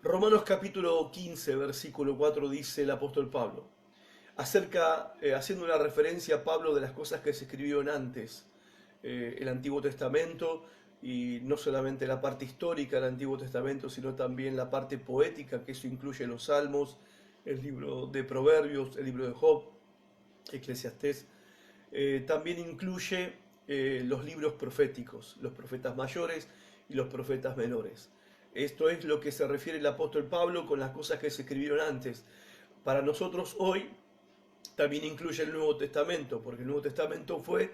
Romanos capítulo 15, versículo 4 dice el apóstol Pablo, haciendo una referencia a Pablo de las cosas que se escribieron antes, el Antiguo Testamento, y no solamente la parte histórica del Antiguo Testamento, sino también la parte poética, que eso incluye los Salmos, el libro de Proverbios, el libro de Job, Eclesiastés. También incluye los libros proféticos, los profetas mayores y los profetas menores. Esto es lo que se refiere el apóstol Pablo con las cosas que se escribieron antes. Para nosotros hoy también incluye el Nuevo Testamento, porque el Nuevo Testamento fue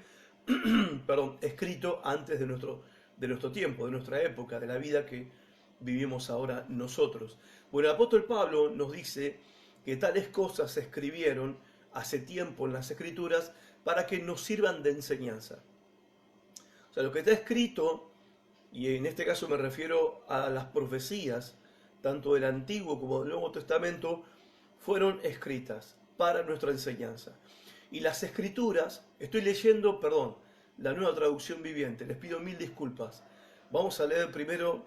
escrito antes de nuestro tiempo, de nuestra época, de la vida que vivimos ahora nosotros. Bueno, el apóstol Pablo nos dice que tales cosas se escribieron hace tiempo en las Escrituras para que nos sirvan de enseñanza. O sea, lo que está escrito, y en este caso me refiero a las profecías, tanto del Antiguo como del Nuevo Testamento, fueron escritas para nuestra enseñanza. Y las Escrituras, estoy leyendo, la Nueva Traducción Viviente, les pido mil disculpas. Vamos a leer primero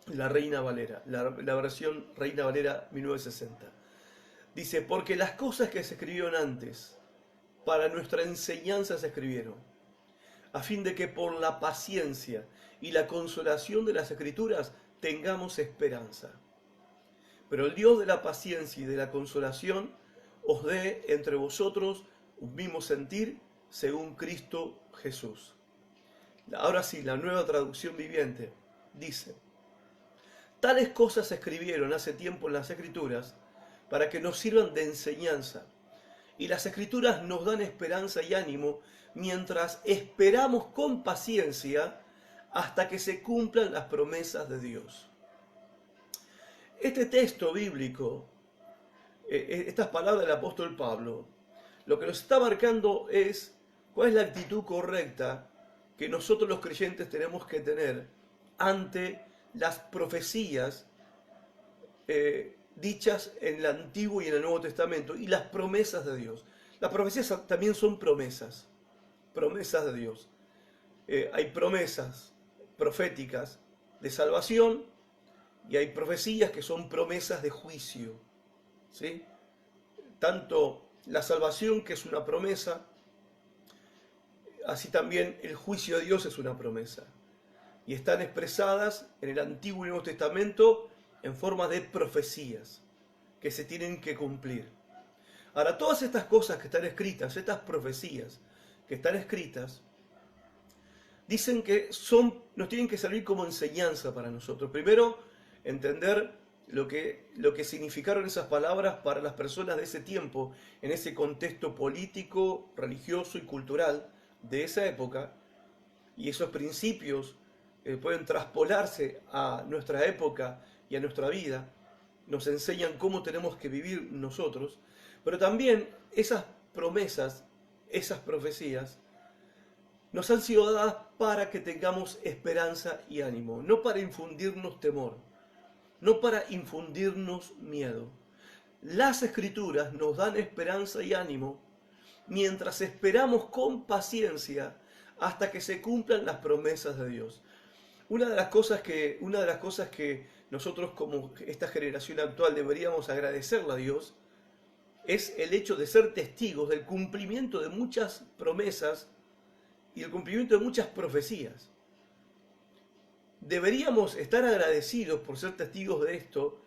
la Reina Valera, la versión Reina Valera 1960. Dice, porque las cosas que se escribieron antes, para nuestra enseñanza se escribieron, a fin de que por la paciencia y la consolación de las Escrituras tengamos esperanza. Pero el Dios de la paciencia y de la consolación os dé entre vosotros un mismo sentir según Cristo Jesús. Ahora sí, la Nueva Traducción Viviente dice, tales cosas se escribieron hace tiempo en las Escrituras para que nos sirvan de enseñanza. Y las Escrituras nos dan esperanza y ánimo mientras esperamos con paciencia hasta que se cumplan las promesas de Dios. Este texto bíblico, estas palabras del apóstol Pablo, lo que nos está marcando es cuál es la actitud correcta que nosotros los creyentes tenemos que tener ante las profecías dichas en el Antiguo y en el Nuevo Testamento y las promesas de Dios. Las profecías también son promesas de Dios. Hay promesas proféticas de salvación y hay profecías que son promesas de juicio, ¿sí? Tanto la salvación, que es una promesa, así también el juicio de Dios es una promesa. Y están expresadas en el Antiguo y Nuevo Testamento en forma de profecías que se tienen que cumplir. Ahora, todas estas cosas que están escritas, estas profecías que están escritas, dicen que nos tienen que servir como enseñanza para nosotros. Primero, entender lo que significaron esas palabras para las personas de ese tiempo, en ese contexto político, religioso y cultural de esa época, y esos principios pueden traspolarse a nuestra época y a nuestra vida, nos enseñan cómo tenemos que vivir nosotros, pero también esas promesas, esas profecías, nos han sido dadas para que tengamos esperanza y ánimo, no para infundirnos temor, no para infundirnos miedo. Las Escrituras nos dan esperanza y ánimo mientras esperamos con paciencia hasta que se cumplan las promesas de Dios. Una de las cosas que nosotros como esta generación actual deberíamos agradecerle a Dios es el hecho de ser testigos del cumplimiento de muchas promesas y el cumplimiento de muchas profecías. Deberíamos estar agradecidos por ser testigos de esto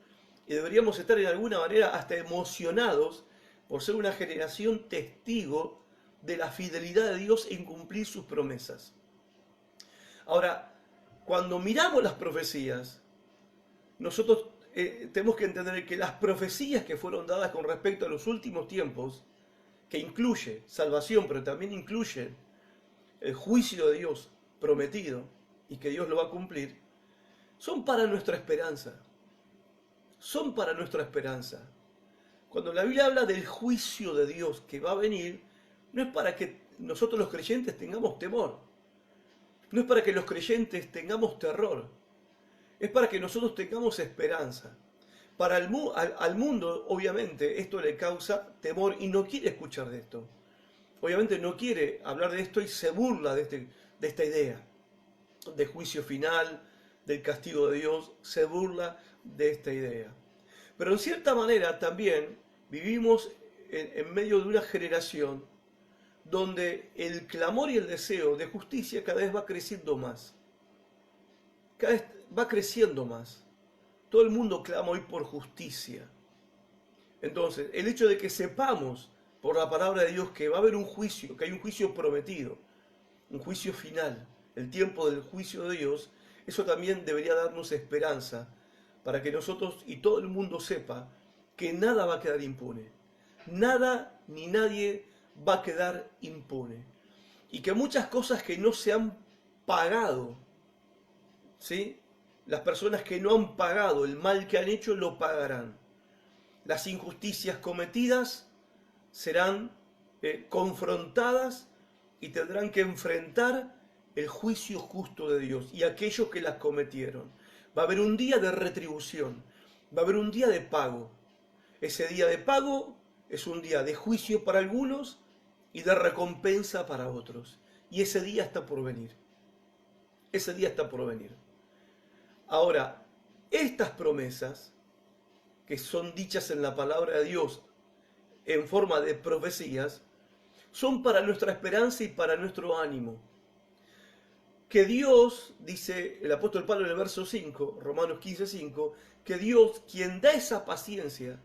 y deberíamos estar en alguna manera hasta emocionados por ser una generación testigo de la fidelidad de Dios en cumplir sus promesas. Ahora, cuando miramos las profecías, nosotros tenemos que entender que las profecías que fueron dadas con respecto a los últimos tiempos, que incluye salvación, pero también incluye el juicio de Dios prometido y que Dios lo va a cumplir, son para nuestra esperanza. Son para nuestra esperanza. Cuando la Biblia habla del juicio de Dios que va a venir, no es para que nosotros los creyentes tengamos temor. No es para que los creyentes tengamos terror. Es para que nosotros tengamos esperanza. Al mundo, obviamente, esto le causa temor y no quiere escuchar de esto. Obviamente no quiere hablar de esto y se burla de esta idea de juicio final, del castigo de Dios, se burla de esta idea. Pero en cierta manera también vivimos en medio de una generación donde el clamor y el deseo de justicia cada vez va creciendo más. Cada vez va creciendo más. Todo el mundo clama hoy por justicia. Entonces, el hecho de que sepamos por la palabra de Dios que va a haber un juicio, que hay un juicio prometido, un juicio final, el tiempo del juicio de Dios, eso también debería darnos esperanza para que nosotros y todo el mundo sepa que nada va a quedar impune. Nada ni nadie va a quedar impune. Y que muchas cosas que no se han pagado, ¿sí? Las personas que no han pagado el mal que han hecho lo pagarán. Las injusticias cometidas serán confrontadas y tendrán que enfrentar el juicio justo de Dios y aquellos que las cometieron. Va a haber un día de retribución, va a haber un día de pago. Ese día de pago es un día de juicio para algunos y de recompensa para otros. Y ese día está por venir. Ese día está por venir. Ahora, estas promesas que son dichas en la palabra de Dios en forma de profecías, son para nuestra esperanza y para nuestro ánimo. Que Dios, dice el apóstol Pablo en el verso 5, Romanos 15:5, que Dios, quien da esa paciencia,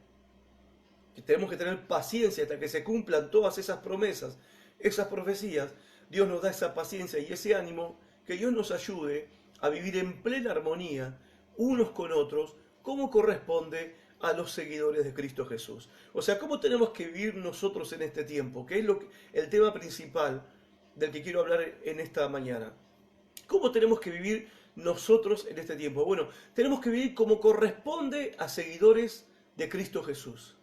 que tenemos que tener paciencia hasta que se cumplan todas esas promesas, esas profecías, Dios nos da esa paciencia y ese ánimo, que Dios nos ayude a vivir en plena armonía unos con otros, como corresponde a los seguidores de Cristo Jesús. O sea, ¿cómo tenemos que vivir nosotros en este tiempo? Que es el tema principal del que quiero hablar en esta mañana. ¿Cómo tenemos que vivir nosotros en este tiempo? Bueno, tenemos que vivir como corresponde a seguidores de Cristo Jesús.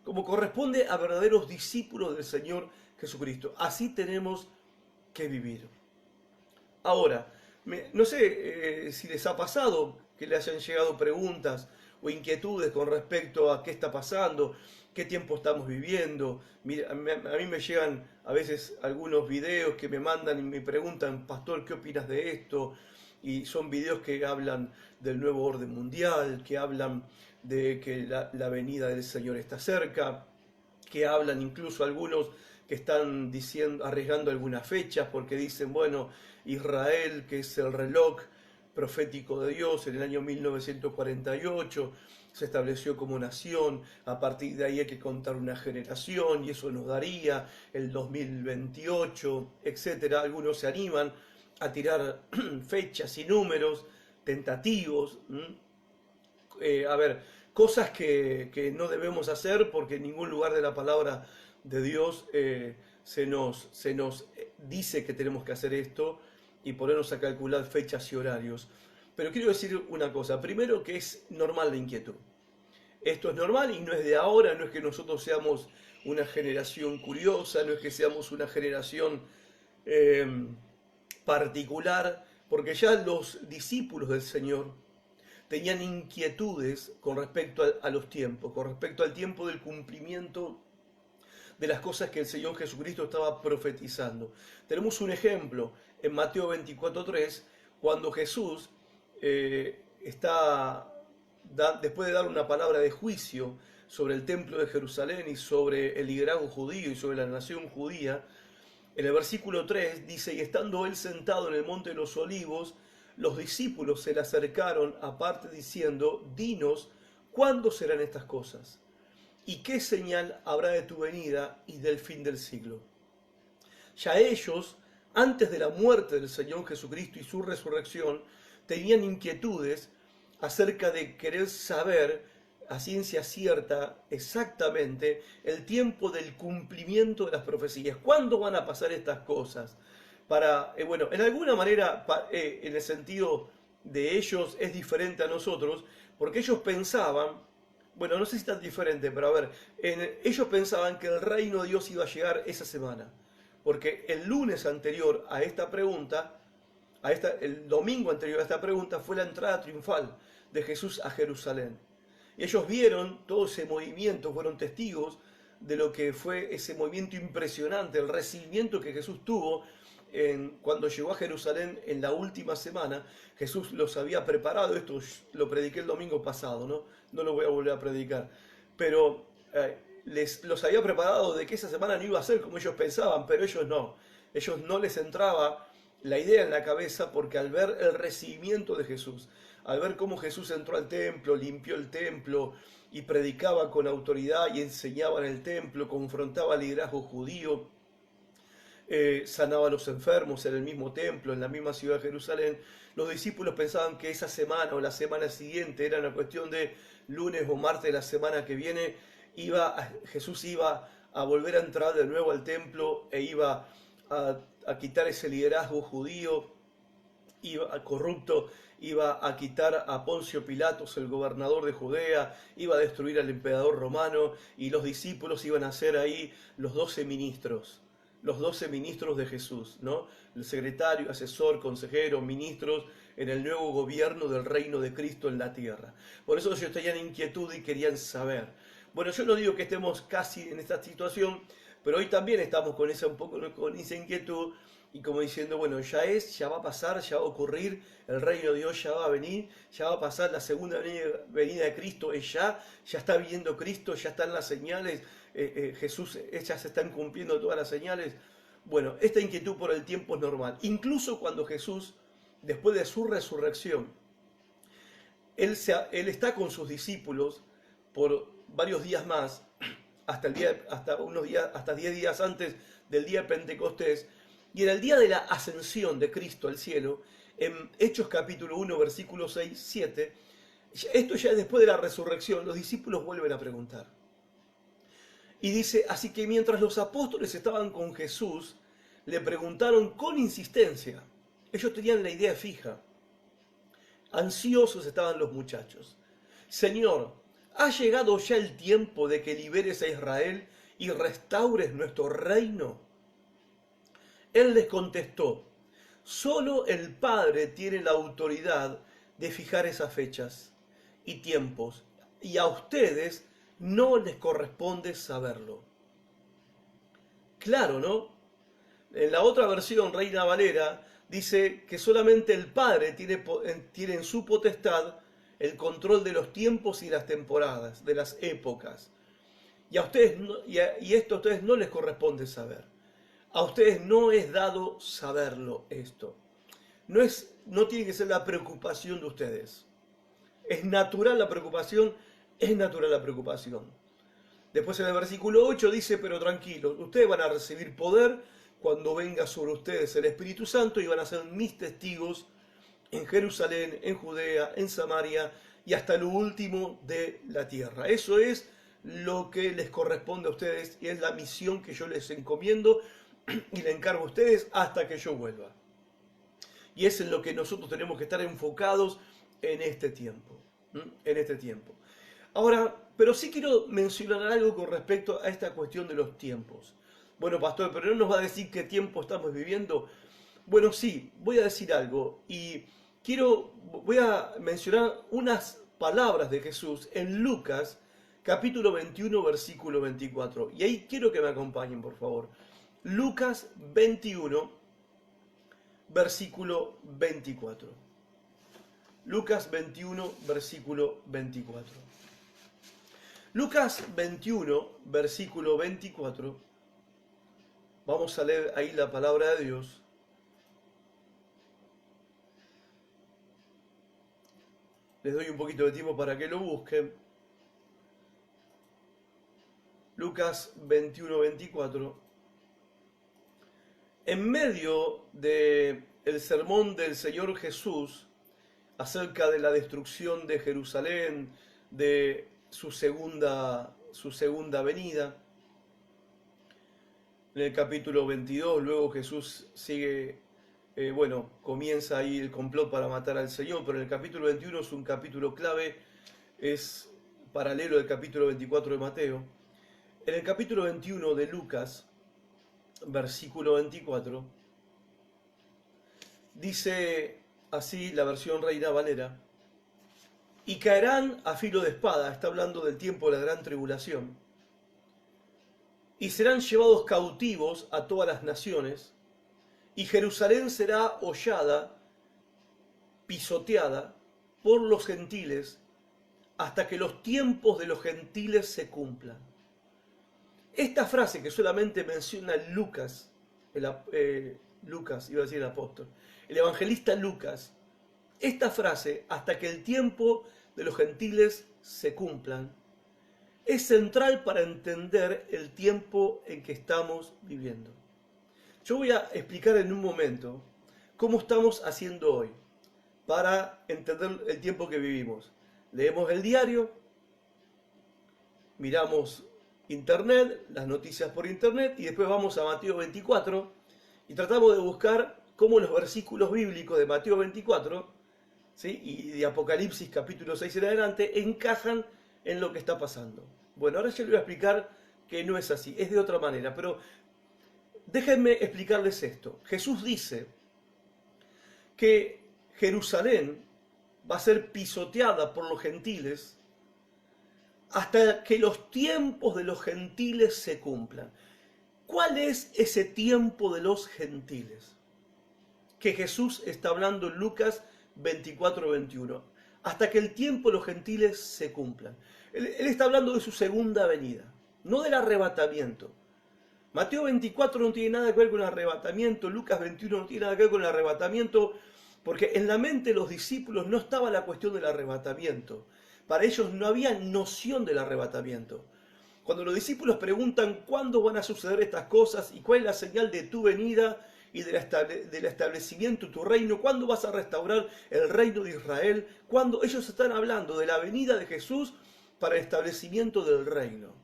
Como corresponde a verdaderos discípulos del Señor Jesucristo. Así tenemos que vivir. Ahora, no sé si les ha pasado que le hayan llegado preguntas o inquietudes con respecto a qué está pasando, qué tiempo estamos viviendo. Mira, a mí me llegan a veces algunos videos que me mandan y me preguntan, pastor, ¿qué opinas de esto? Y son videos que hablan del nuevo orden mundial, que hablan de que la venida del Señor está cerca, que hablan incluso algunos que están diciendo, arriesgando algunas fechas porque dicen, bueno, Israel, que es el reloj profético de Dios, en el año 1948 se estableció como nación, a partir de ahí hay que contar una generación y eso nos daría el 2028, etcétera. Algunos se animan a tirar fechas y números tentativos, a ver, cosas que no debemos hacer porque en ningún lugar de la palabra de Dios se nos dice que tenemos que hacer esto y ponernos a calcular fechas y horarios. Pero quiero decir una cosa, primero que es normal la inquietud. Esto es normal y no es de ahora, no es que nosotros seamos una generación curiosa, no es que seamos una generación particular, porque ya los discípulos del Señor tenían inquietudes con respecto a los tiempos, con respecto al tiempo del cumplimiento de las cosas que el Señor Jesucristo estaba profetizando. Tenemos un ejemplo en Mateo 24:3, cuando Jesús después de dar una palabra de juicio sobre el templo de Jerusalén y sobre el liderazgo judío y sobre la nación judía, en el versículo 3 dice, y estando él sentado en el monte de los olivos, los discípulos se le acercaron aparte diciendo, dinos, ¿cuándo serán estas cosas? ¿Y qué señal habrá de tu venida y del fin del siglo? Ya ellos, antes de la muerte del Señor Jesucristo y su resurrección, tenían inquietudes acerca de querer saber a ciencia cierta exactamente el tiempo del cumplimiento de las profecías. ¿Cuándo van a pasar estas cosas? Bueno, en alguna manera, en el sentido de ellos, es diferente a nosotros, porque ellos pensaban, bueno, no sé si tan diferente, pero a ver, ellos pensaban que el reino de Dios iba a llegar esa semana, porque el lunes anterior a esta pregunta, el domingo anterior a esta pregunta, fue la entrada triunfal de Jesús a Jerusalén. Y ellos vieron todo ese movimiento, fueron testigos de lo que fue ese movimiento impresionante, el recibimiento que Jesús tuvo cuando llegó a Jerusalén en la última semana, Jesús los había preparado. Esto lo prediqué el domingo pasado, no lo voy a volver a predicar, pero los había preparado de que esa semana no iba a ser como ellos pensaban, pero ellos no les entraba la idea en la cabeza, porque al ver el recibimiento de Jesús, al ver cómo Jesús entró al templo, limpió el templo y predicaba con autoridad y enseñaba en el templo, confrontaba al liderazgo judío, sanaba a los enfermos en el mismo templo, en la misma ciudad de Jerusalén, los discípulos pensaban que esa semana o la semana siguiente era una cuestión de lunes o martes de la semana que viene, Jesús iba a volver a entrar de nuevo al templo e iba a quitar ese liderazgo judío corrupto, iba a quitar a Poncio Pilatos, el gobernador de Judea, iba a destruir al emperador romano, y los discípulos iban a ser ahí los 12 ministros de Jesús, ¿no? El secretario, asesor, consejero, ministros en el nuevo gobierno del reino de Cristo en la tierra. Por eso ellos tenían inquietud y querían saber. Bueno, yo no digo que estemos casi en esta situación, pero hoy también estamos con un poco con esa inquietud, y como diciendo, bueno, ya va a pasar, ya va a ocurrir, el reino de Dios ya va a venir, ya va a pasar la segunda venida de Cristo, ya está viniendo Cristo, ya están las señales, Jesús, ya se están cumpliendo todas las señales. Bueno, esta inquietud por el tiempo es normal. Incluso cuando Jesús, después de su resurrección, él está con sus discípulos por varios días más, hasta 10 días antes del día de Pentecostés, y en el día de la ascensión de Cristo al cielo, en Hechos capítulo 1, versículos 6, 7, esto ya después de la resurrección, los discípulos vuelven a preguntar. Y dice, así que mientras los apóstoles estaban con Jesús, le preguntaron con insistencia. Ellos tenían la idea fija. Ansiosos estaban los muchachos. Señor, ¿ha llegado ya el tiempo de que liberes a Israel y restaures nuestro reino? Él les contestó, solo el Padre tiene la autoridad de fijar esas fechas y tiempos, y a ustedes no les corresponde saberlo. Claro, ¿no? En la otra versión, Reina Valera, dice que solamente el Padre tiene en su potestad el control de los tiempos y las temporadas, de las épocas. Y esto a ustedes no les corresponde saber. A ustedes no es dado saberlo esto. No tiene que ser la preocupación de ustedes. Es natural la preocupación, es natural la preocupación. Después en el versículo 8 dice, pero tranquilos, ustedes van a recibir poder cuando venga sobre ustedes el Espíritu Santo y van a ser mis testigos en Jerusalén, en Judea, en Samaria y hasta lo último de la tierra. Eso es lo que les corresponde a ustedes y es la misión que yo les encomiendo y le encargo a ustedes hasta que yo vuelva. Y es en lo que nosotros tenemos que estar enfocados en este tiempo. Ahora, pero sí quiero mencionar algo con respecto a esta cuestión de los tiempos. Bueno, pastor, pero ¿no nos va a decir qué tiempo estamos viviendo? Bueno, sí, voy a decir algo y voy a mencionar unas palabras de Jesús en Lucas, capítulo 21, versículo 24. Y ahí quiero que me acompañen, por favor. Lucas 21, versículo 24. Lucas 21, versículo 24. Lucas 21, versículo 24. Vamos a leer ahí la palabra de Dios. Les doy un poquito de tiempo para que lo busquen. Lucas 21, 24. En medio del sermón del Señor Jesús acerca de la destrucción de Jerusalén, de su segunda venida, en el capítulo 22, luego Jesús sigue, comienza ahí el complot para matar al Señor, pero en el capítulo 21 es un capítulo clave, es paralelo al capítulo 24 de Mateo. En el capítulo 21 de Lucas, versículo 24, dice así la versión Reina Valera, y caerán a filo de espada, está hablando del tiempo de la gran tribulación, y serán llevados cautivos a todas las naciones, y Jerusalén será hollada, pisoteada por los gentiles, hasta que los tiempos de los gentiles se cumplan. Esta frase que solamente menciona Lucas, Lucas, iba a decir el apóstol, el evangelista Lucas, esta frase, hasta que el tiempo de los gentiles se cumplan, es central para entender el tiempo en que estamos viviendo. Yo voy a explicar en un momento cómo estamos haciendo hoy para entender el tiempo que vivimos. Leemos el diario, miramos internet, las noticias por internet, y después vamos a Mateo 24 y tratamos de buscar cómo los versículos bíblicos de Mateo 24, ¿sí?, y de Apocalipsis capítulo 6 en adelante encajan en lo que está pasando. Bueno, ahora yo les voy a explicar que no es así, es de otra manera, pero déjenme explicarles esto. Jesús dice que Jerusalén va a ser pisoteada por los gentiles hasta que los tiempos de los gentiles se cumplan. ¿Cuál es ese tiempo de los gentiles? Que Jesús está hablando en Lucas 24-21. Hasta que el tiempo de los gentiles se cumplan. Él está hablando de su segunda venida, no del arrebatamiento. Mateo 24 no tiene nada que ver con el arrebatamiento, Lucas 21 no tiene nada que ver con el arrebatamiento, porque en la mente de los discípulos no estaba la cuestión del arrebatamiento. Para ellos no había noción del arrebatamiento. Cuando los discípulos preguntan cuándo van a suceder estas cosas y cuál es la señal de tu venida y del establecimiento de tu reino, cuándo vas a restaurar el reino de Israel, cuando ellos están hablando de la venida de Jesús para el establecimiento del reino.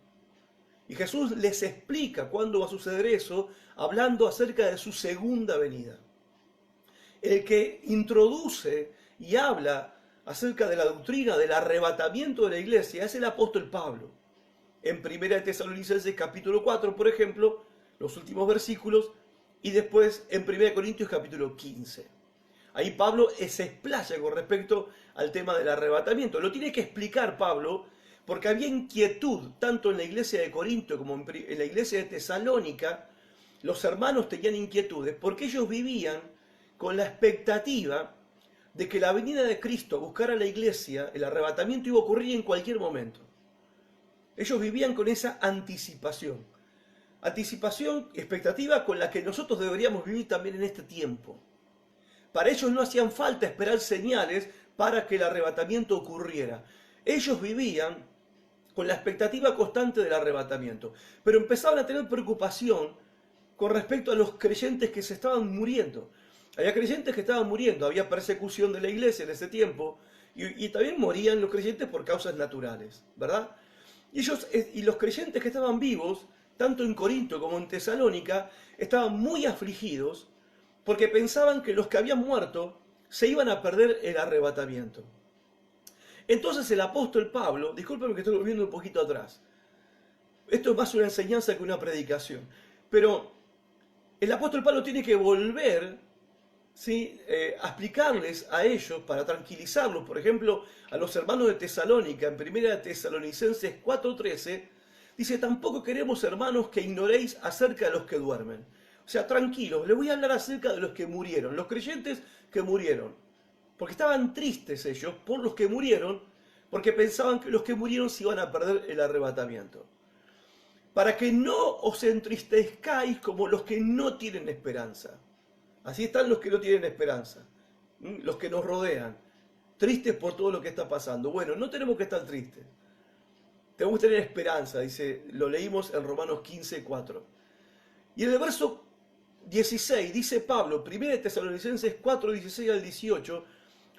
Y Jesús les explica cuándo va a suceder eso, hablando acerca de su segunda venida. El que introduce y habla acerca de la doctrina del arrebatamiento de la iglesia es el apóstol Pablo. En 1 Tesalonicenses capítulo 4, por ejemplo, los últimos versículos, y después en 1 Corintios capítulo 15. Ahí Pablo se explaya con respecto al tema del arrebatamiento. Lo tiene que explicar Pablo, porque había inquietud tanto en la iglesia de Corinto como en la iglesia de Tesalónica. Los hermanos tenían inquietudes porque ellos vivían con la expectativa de que la venida de Cristo a buscar a la iglesia, el arrebatamiento iba a ocurrir en cualquier momento. Ellos vivían con esa anticipación, expectativa con la que nosotros deberíamos vivir también en este tiempo. Para ellos no hacían falta esperar señales para que el arrebatamiento ocurriera. Ellos vivían con la expectativa constante del arrebatamiento, pero empezaban a tener preocupación con respecto a los creyentes que se estaban muriendo. Había creyentes que estaban muriendo, había persecución de la iglesia en ese tiempo, y también morían los creyentes por causas naturales, ¿verdad? Y los creyentes que estaban vivos, tanto en Corinto como en Tesalónica, estaban muy afligidos porque pensaban que los que habían muerto se iban a perder el arrebatamiento. Entonces el apóstol Pablo, discúlpenme que estoy volviendo un poquito atrás, esto es más una enseñanza que una predicación, pero el apóstol Pablo tiene que volver, ¿sí?, a explicarles a ellos, para tranquilizarlos, por ejemplo, a los hermanos de Tesalónica, en 1 Tesalonicenses 4:13, dice: tampoco queremos, hermanos, que ignoréis acerca de los que duermen. O sea, tranquilos, les voy a hablar acerca de los que murieron, los creyentes que murieron. Porque estaban tristes ellos por los que murieron, porque pensaban que los que murieron se iban a perder el arrebatamiento. Para que no os entristezcáis como los que no tienen esperanza. Así están los que no tienen esperanza, los que nos rodean, tristes por todo lo que está pasando. Bueno, no tenemos que estar tristes. Tenemos que tener esperanza, dice, lo leímos en Romanos 15:4. Y en el verso 16 dice Pablo, 1 Tesalonicenses 4, 16 al 18,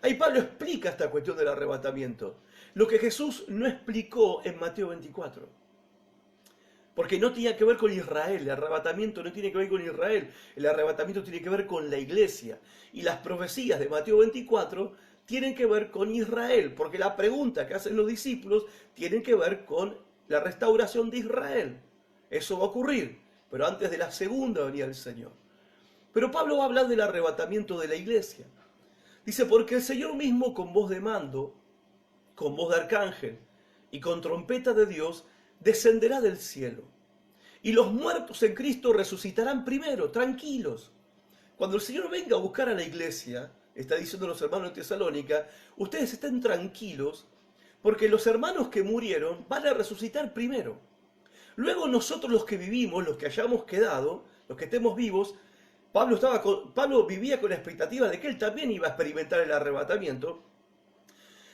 ahí Pablo explica esta cuestión del arrebatamiento, lo que Jesús no explicó en Mateo 24. Porque no tenía que ver con Israel, el arrebatamiento no tiene que ver con Israel, el arrebatamiento tiene que ver con la iglesia. Y las profecías de Mateo 24 tienen que ver con Israel, porque la pregunta que hacen los discípulos tiene que ver con la restauración de Israel. Eso va a ocurrir, pero antes de la segunda venida del Señor. Pero Pablo va a hablar del arrebatamiento de la iglesia. Dice: porque el Señor mismo, con voz de mando, con voz de arcángel y con trompeta de Dios, descenderá del cielo. Y los muertos en Cristo resucitarán primero, tranquilos. cuando el Señor venga a buscar a la iglesia, está diciendo los hermanos de Tesalónica, ustedes estén tranquilos, porque los hermanos que murieron van a resucitar primero. Luego nosotros los que vivimos, los que hayamos quedado, los que estemos vivos, Pablo vivía con la expectativa de que él también iba a experimentar el arrebatamiento.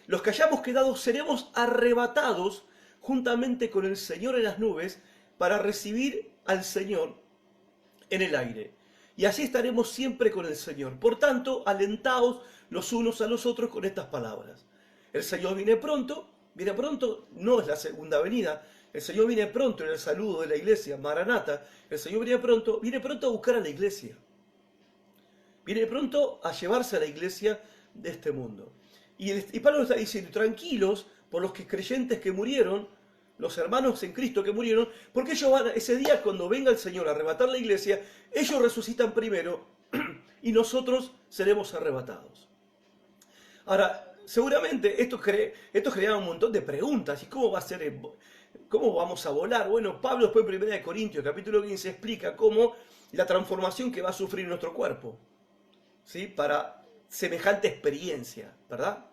Los que hayamos quedado seremos arrebatados juntamente con el Señor en las nubes para recibir al Señor en el aire. Y así estaremos siempre con el Señor. Por tanto, alentaos los unos a los otros con estas palabras. El Señor viene pronto, no es la segunda venida. El Señor viene pronto en el saludo de la iglesia, Maranata. El Señor viene pronto a buscar a la iglesia. Viene pronto a llevarse a la iglesia de este mundo. Y Pablo está diciendo, tranquilos por los creyentes que murieron, los hermanos en Cristo que murieron, porque ellos van, ese día cuando venga el Señor a arrebatar la iglesia, ellos resucitan primero y nosotros seremos arrebatados. Ahora, seguramente esto crea un montón de preguntas. ¿Y cómo va a ser? ¿Cómo vamos a volar? Bueno, Pablo después en 1 Corintios capítulo 15 explica cómo la transformación que va a sufrir nuestro cuerpo, ¿sí? Para semejante experiencia, ¿verdad?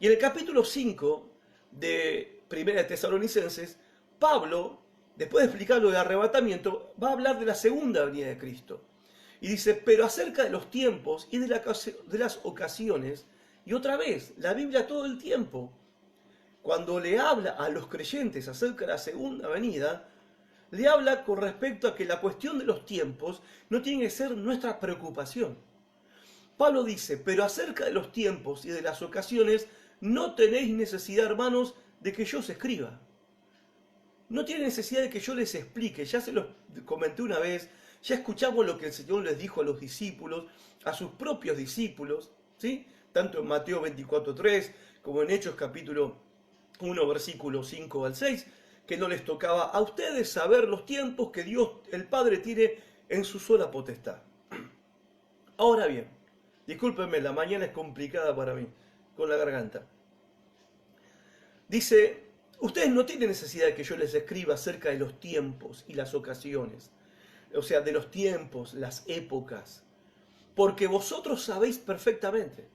Y en el capítulo 5 de 1 Tesalonicenses, Pablo, después de explicar lo del arrebatamiento, va a hablar de la segunda venida de Cristo. Y dice, pero acerca de los tiempos y de las ocasiones, y otra vez, la Biblia todo el tiempo, cuando le habla a los creyentes acerca de la segunda venida, le habla con respecto a que la cuestión de los tiempos no tiene que ser nuestra preocupación. Pablo dice, pero acerca de los tiempos y de las ocasiones, no tenéis necesidad, hermanos, de que yo os escriba. No tiene necesidad de que yo les explique, ya se los comenté una vez, ya escuchamos lo que el Señor les dijo a los discípulos, a sus propios discípulos, ¿sí? Tanto en Mateo 24:3 como en Hechos capítulo 1, versículo 5 al 6, que no les tocaba a ustedes saber los tiempos que Dios, el Padre, tiene en su sola potestad. Ahora bien, discúlpenme, la mañana es complicada para mí, con la garganta. Dice, ustedes no tienen necesidad de que yo les escriba acerca de los tiempos y las ocasiones, o sea, de los tiempos, las épocas, porque vosotros sabéis perfectamente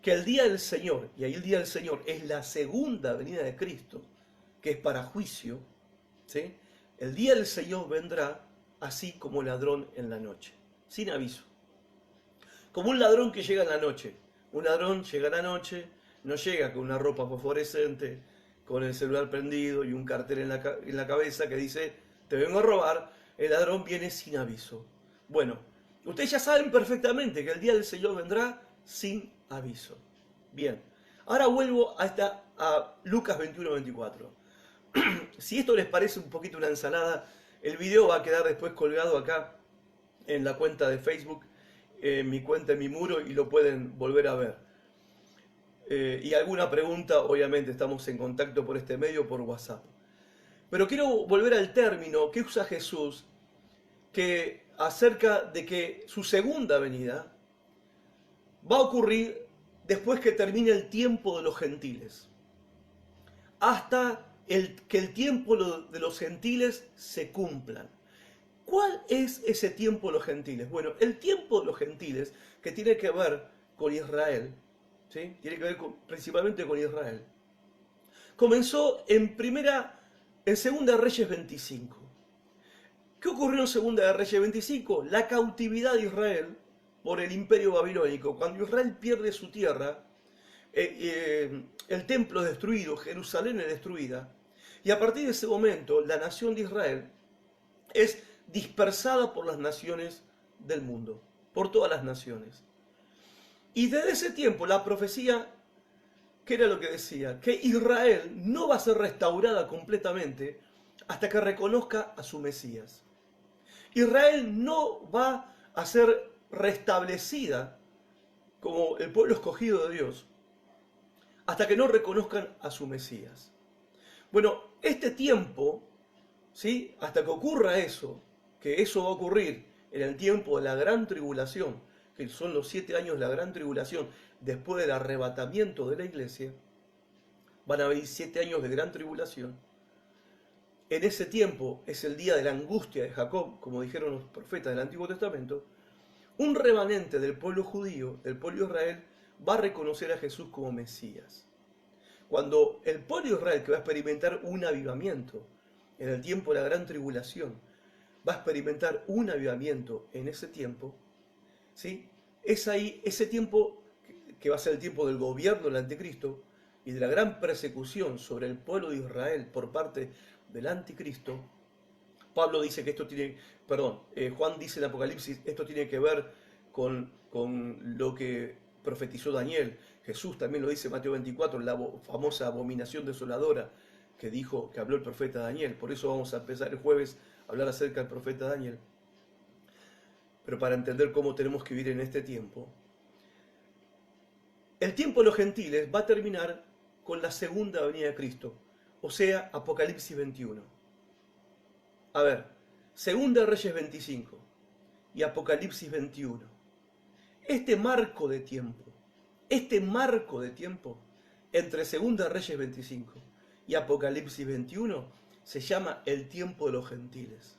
que el día del Señor, y ahí el día del Señor es la segunda venida de Cristo, que es para juicio, ¿sí? El día del Señor vendrá así como ladrón en la noche, sin aviso. Como un ladrón que llega en la noche. Un ladrón llega en la noche, no llega con una ropa fosforescente, con el celular prendido y un cartel en la cabeza que dice, te vengo a robar. El ladrón viene sin aviso. Bueno, ustedes ya saben perfectamente que el día del Señor vendrá sin aviso. Bien, ahora vuelvo a Lucas 21:24. Si esto les parece un poquito una ensalada, el video va a quedar después colgado acá en la cuenta de Facebook, en mi cuenta, en mi muro, y lo pueden volver a ver. Y alguna pregunta, obviamente estamos en contacto por este medio, por WhatsApp. Pero quiero volver al término que usa Jesús, que acerca de que su segunda venida va a ocurrir después que termine el tiempo de los gentiles, hasta que el tiempo de los gentiles se cumplan. ¿Cuál es ese tiempo de los gentiles? Bueno, el tiempo de los gentiles, que tiene que ver con Israel, ¿sí? Tiene que ver principalmente con Israel, comenzó en Segunda de Reyes 25. ¿Qué ocurrió en Segunda de Reyes 25? La cautividad de Israel por el imperio babilónico. Cuando Israel pierde su tierra, el templo es destruido, Jerusalén es destruida, y a partir de ese momento la nación de Israel es dispersada por las naciones del mundo, por todas las naciones. Y desde ese tiempo la profecía, ¿qué era lo que decía? Que Israel no va a ser restaurada completamente hasta que reconozca a su Mesías. Israel no va a ser restablecida como el pueblo escogido de Dios hasta que no reconozcan a su Mesías. Bueno, este tiempo, ¿sí? Hasta que ocurra eso, que eso va a ocurrir en el tiempo de la gran tribulación, que son los 7 años de la gran tribulación, después del arrebatamiento de la iglesia, van a haber 7 años de gran tribulación. En ese tiempo es el día de la angustia de Jacob, como dijeron los profetas del Antiguo Testamento. un remanente del pueblo judío, del pueblo de Israel, va a reconocer a Jesús como Mesías. Cuando el pueblo de Israel, que va a experimentar un avivamiento en el tiempo de la gran tribulación, va a experimentar un avivamiento en ese tiempo, ¿sí? Es ahí, ese tiempo que va a ser el tiempo del gobierno del anticristo y de la gran persecución sobre el pueblo de Israel por parte del anticristo. Pablo dice que esto tiene, Juan dice en Apocalipsis, esto tiene que ver con lo que profetizó Daniel. Jesús también lo dice en Mateo 24, la famosa abominación desoladora que dijo, que habló el profeta Daniel. Por eso vamos a empezar el jueves a hablar acerca del profeta Daniel. Pero para entender cómo tenemos que vivir en este tiempo, el tiempo de los gentiles va a terminar con la segunda venida de Cristo, o sea, Apocalipsis 21. A ver, Segunda de Reyes 25 y Apocalipsis 21. Este marco de tiempo entre Segunda de Reyes 25 y Apocalipsis 21 se llama el tiempo de los gentiles.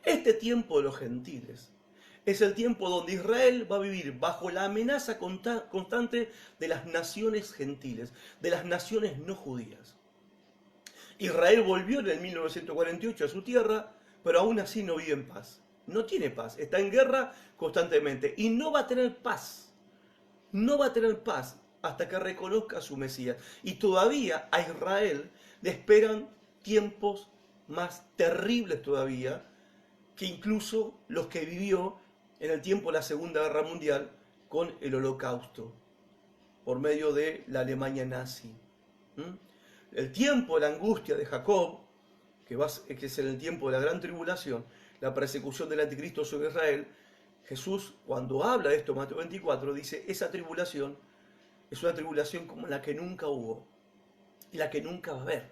Este tiempo de los gentiles es el tiempo donde Israel va a vivir bajo la amenaza constante de las naciones gentiles, de las naciones no judías. Israel volvió en el 1948 a su tierra, pero aún así no vive en paz. No tiene paz, está en guerra constantemente y no va a tener paz. No va a tener paz hasta que reconozca a su Mesías. Y todavía a Israel le esperan tiempos más terribles todavía que incluso los que vivió en el tiempo de la Segunda Guerra Mundial con el Holocausto, por medio de la Alemania nazi. El tiempo de la angustia de Jacob, que es en el tiempo de la gran tribulación, la persecución del anticristo sobre Israel, Jesús, cuando habla de esto en Mateo 24, dice, esa tribulación es una tribulación como la que nunca hubo y la que nunca va a haber.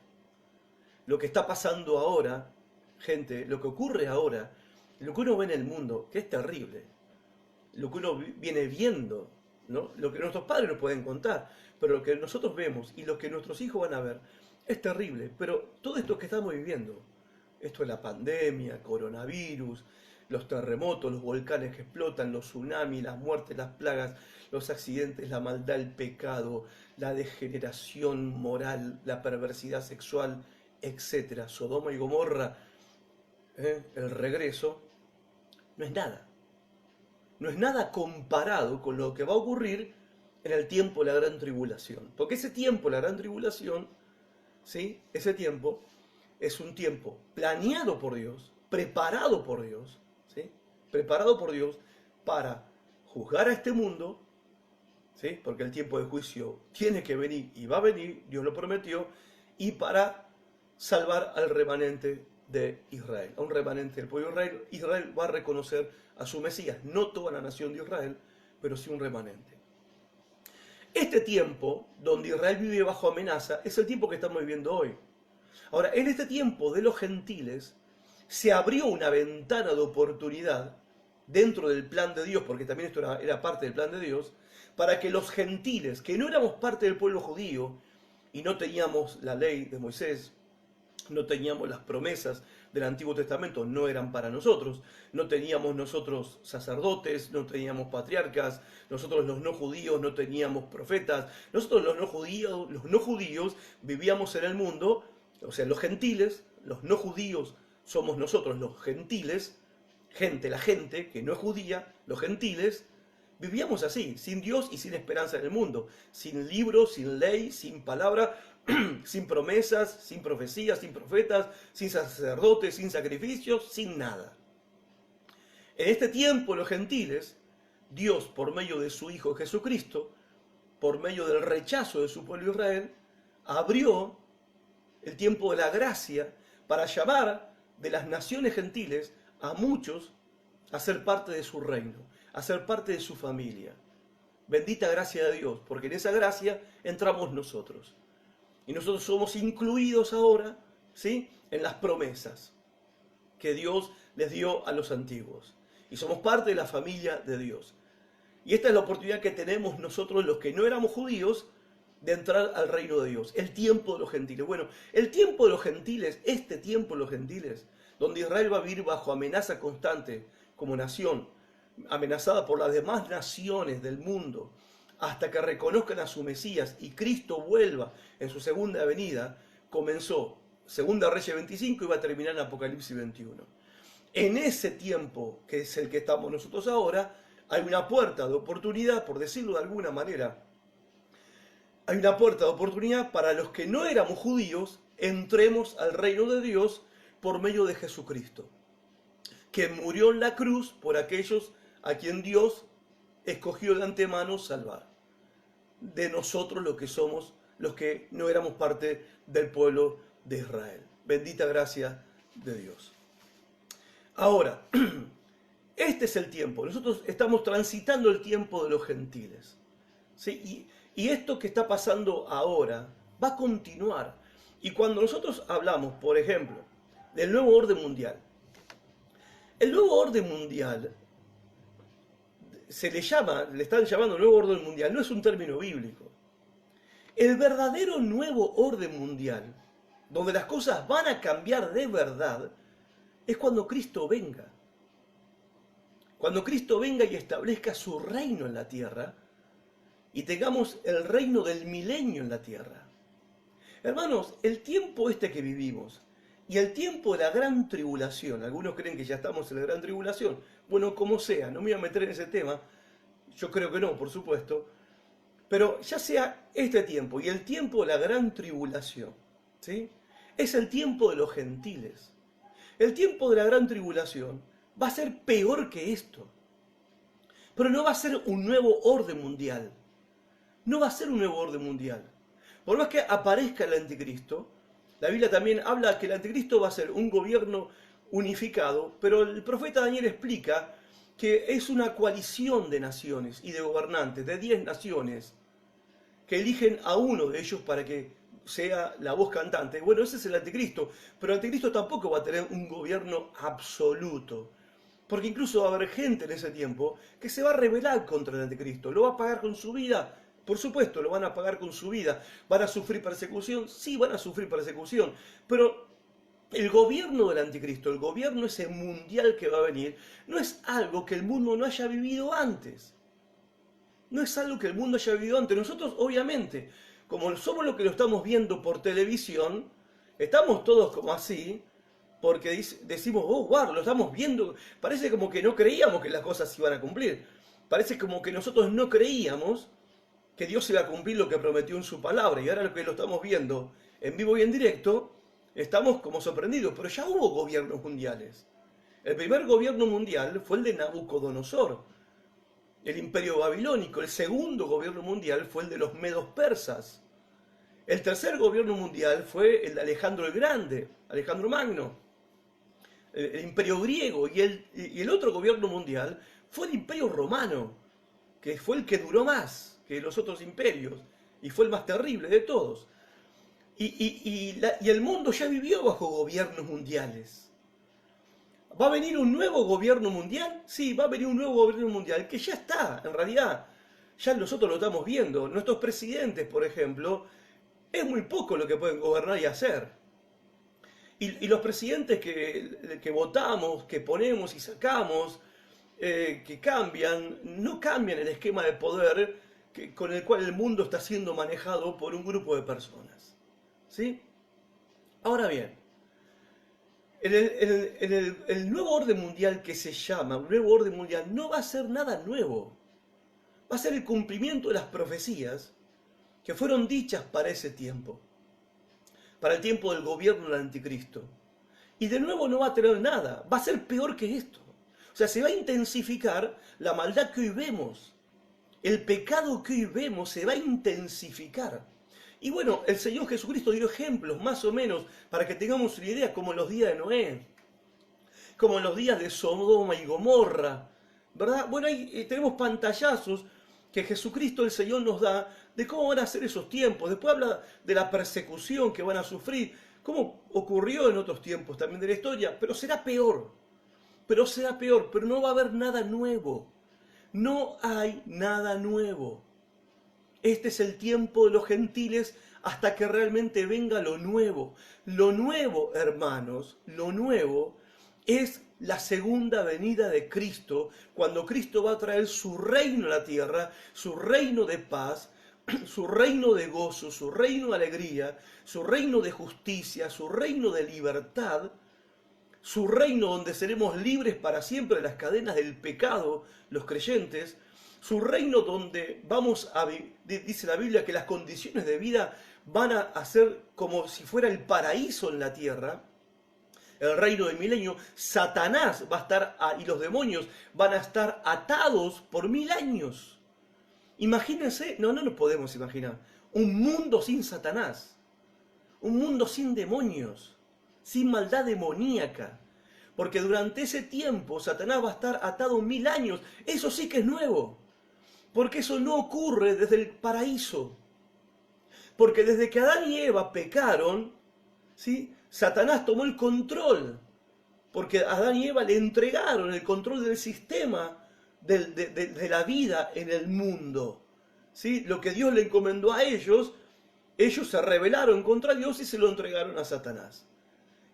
Lo que está pasando ahora, gente, lo que ocurre ahora, lo que uno ve en el mundo, que es terrible, lo que uno viene viendo, ¿no? Lo que nuestros padres nos pueden contar, pero lo que nosotros vemos y lo que nuestros hijos van a ver, es terrible. Pero todo esto que estamos viviendo, esto es la pandemia, coronavirus, los terremotos, los volcanes que explotan, los tsunamis, las muertes, las plagas, los accidentes, la maldad, el pecado, la degeneración moral, la perversidad sexual, etc. Sodoma y Gomorra, el regreso, no es nada. No es nada comparado con lo que va a ocurrir en el tiempo de la gran tribulación. Porque ese tiempo de la gran tribulación, ¿sí? Ese tiempo es un tiempo planeado por Dios, preparado por Dios, ¿sí? Preparado por Dios para juzgar a este mundo, ¿sí? Porque el tiempo de juicio tiene que venir y va a venir, Dios lo prometió, y para salvar al remanente de Israel, a un remanente del pueblo de Israel. Israel va a reconocer a su Mesías, no toda la nación de Israel, pero sí un remanente. Este tiempo, donde Israel vive bajo amenaza, es el tiempo que estamos viviendo hoy. Ahora, en este tiempo de los gentiles, se abrió una ventana de oportunidad dentro del plan de Dios, porque también esto era parte del plan de Dios, para que los gentiles, que no éramos parte del pueblo judío, y no teníamos la ley de Moisés, no teníamos las promesas del Antiguo Testamento, no eran para nosotros, no teníamos nosotros sacerdotes, no teníamos patriarcas, nosotros los no judíos no teníamos profetas, nosotros los no judíos vivíamos en el mundo, o sea, los gentiles, los no judíos somos nosotros los gentiles, la gente que no es judía, los gentiles, vivíamos así, sin Dios y sin esperanza en el mundo, sin libros, sin ley, sin palabra, sin promesas, sin profecías, sin profetas, sin sacerdotes, sin sacrificios, sin nada. En este tiempo los gentiles, Dios por medio de su Hijo Jesucristo, por medio del rechazo de su pueblo Israel, abrió el tiempo de la gracia para llamar de las naciones gentiles a muchos a ser parte de su reino, a ser parte de su familia. Bendita gracia de Dios, porque en esa gracia entramos nosotros. Y nosotros somos incluidos ahora, ¿sí?, en las promesas que Dios les dio a los antiguos. Y somos parte de la familia de Dios. Y esta es la oportunidad que tenemos nosotros, los que no éramos judíos, de entrar al reino de Dios. El tiempo de los gentiles. Bueno, el tiempo de los gentiles, este tiempo de los gentiles, donde Israel va a vivir bajo amenaza constante como nación, amenazada por las demás naciones del mundo, hasta que reconozcan a su Mesías y Cristo vuelva en su segunda venida, comenzó Segunda Reyes 25 y va a terminar en Apocalipsis 21. En ese tiempo, que es el que estamos nosotros ahora, hay una puerta de oportunidad, por decirlo de alguna manera. Hay una puerta de oportunidad para los que no éramos judíos, entremos al reino de Dios por medio de Jesucristo, que murió en la cruz por aquellos a quien Dios escogió de antemano salvar. De nosotros los que somos, los que no éramos parte del pueblo de Israel. Bendita gracia de Dios. Ahora, este es el tiempo. Nosotros estamos transitando el tiempo de los gentiles. ¿Sí? Y esto que está pasando ahora va a continuar. Y cuando nosotros hablamos, por ejemplo, del nuevo orden mundial, el nuevo orden mundial le están llamando nuevo orden mundial, no es un término bíblico. El verdadero nuevo orden mundial, donde las cosas van a cambiar de verdad, es cuando Cristo venga. Cuando Cristo venga y establezca su reino en la tierra y tengamos el reino del milenio en la tierra. Hermanos, el tiempo este que vivimos y el tiempo de la gran tribulación, algunos creen que ya estamos en la gran tribulación, bueno, como sea, no me voy a meter en ese tema, yo creo que no, por supuesto, pero ya sea este tiempo y el tiempo de la gran tribulación, ¿sí? Es el tiempo de los gentiles. El tiempo de la gran tribulación va a ser peor que esto, pero no va a ser un nuevo orden mundial, no va a ser un nuevo orden mundial. Por más que aparezca el anticristo, la Biblia también habla que el anticristo va a ser un gobierno unificado, pero el profeta Daniel explica que es una coalición de naciones y de gobernantes, de 10 naciones, que eligen a uno de ellos para que sea la voz cantante. Bueno, ese es el anticristo, pero el anticristo tampoco va a tener un gobierno absoluto, porque incluso va a haber gente en ese tiempo que se va a rebelar contra el anticristo, lo va a pagar con su vida. Por supuesto, lo van a pagar con su vida. ¿Van a sufrir persecución? Sí, van a sufrir persecución. Pero el gobierno del anticristo, el gobierno ese mundial que va a venir, no es algo que el mundo no haya vivido antes. No es algo que el mundo haya vivido antes. Nosotros, obviamente, como somos los que lo estamos viendo por televisión, estamos todos como así, porque decimos, oh, wow, lo estamos viendo. Parece como que no creíamos que las cosas se iban a cumplir. Parece como que nosotros no creíamos que Dios iba a cumplir lo que prometió en su palabra, y ahora lo que lo estamos viendo en vivo y en directo, estamos como sorprendidos, pero ya hubo gobiernos mundiales. El primer gobierno mundial fue el de Nabucodonosor, el imperio babilónico. El segundo gobierno mundial fue el de los medos persas. El tercer gobierno mundial fue el de Alejandro el Grande, Alejandro Magno, el imperio griego, y el otro gobierno mundial fue el imperio romano, que fue el que duró más que los otros imperios, y fue el más terrible de todos. Y el mundo ya vivió bajo gobiernos mundiales. ¿Va a venir un nuevo gobierno mundial? Sí, va a venir un nuevo gobierno mundial, que ya está, en realidad. Ya nosotros lo estamos viendo. Nuestros presidentes, por ejemplo, es muy poco lo que pueden gobernar y hacer. Y los presidentes que votamos, que ponemos y sacamos, que cambian, no cambian el esquema de poder con el cual el mundo está siendo manejado por un grupo de personas. ¿Sí? Ahora bien, el nuevo orden mundial que se llama, un nuevo orden mundial, no va a ser nada nuevo. Va a ser el cumplimiento de las profecías que fueron dichas para ese tiempo, para el tiempo del gobierno del anticristo. Y de nuevo no va a tener nada, va a ser peor que esto. O sea, se va a intensificar la maldad que hoy vemos. El pecado que hoy vemos se va a intensificar. Y bueno, el Señor Jesucristo dio ejemplos, más o menos, para que tengamos una idea, como en los días de Noé, como en los días de Sodoma y Gomorra, ¿verdad? Bueno, ahí tenemos pantallazos que Jesucristo, el Señor, nos da de cómo van a ser esos tiempos. Después habla de la persecución que van a sufrir, como ocurrió en otros tiempos también de la historia, pero será peor. Pero no va a haber nada nuevo. No hay nada nuevo. Este es el tiempo de los gentiles hasta que realmente venga lo nuevo. Lo nuevo, hermanos, lo nuevo es la segunda venida de Cristo, cuando Cristo va a traer su reino a la tierra, su reino de paz, su reino de gozo, su reino de alegría, su reino de justicia, su reino de libertad, su reino donde seremos libres para siempre de las cadenas del pecado, los creyentes, su reino donde vamos a vivir, dice la Biblia, que las condiciones de vida van a ser como si fuera el paraíso en la tierra, el reino del milenio. Satanás va a estar, y los demonios van a estar atados por 1000 años. Imagínense, no nos podemos imaginar, un mundo sin Satanás, un mundo sin demonios, sin maldad demoníaca, porque durante ese tiempo Satanás va a estar atado 1000 años. Eso sí que es nuevo, porque eso no ocurre desde el paraíso, porque desde que Adán y Eva pecaron, ¿sí?, Satanás tomó el control, porque a Adán y Eva le entregaron el control del sistema de la vida en el mundo, ¿sí? Lo que Dios le encomendó a ellos se rebelaron contra Dios y se lo entregaron a Satanás.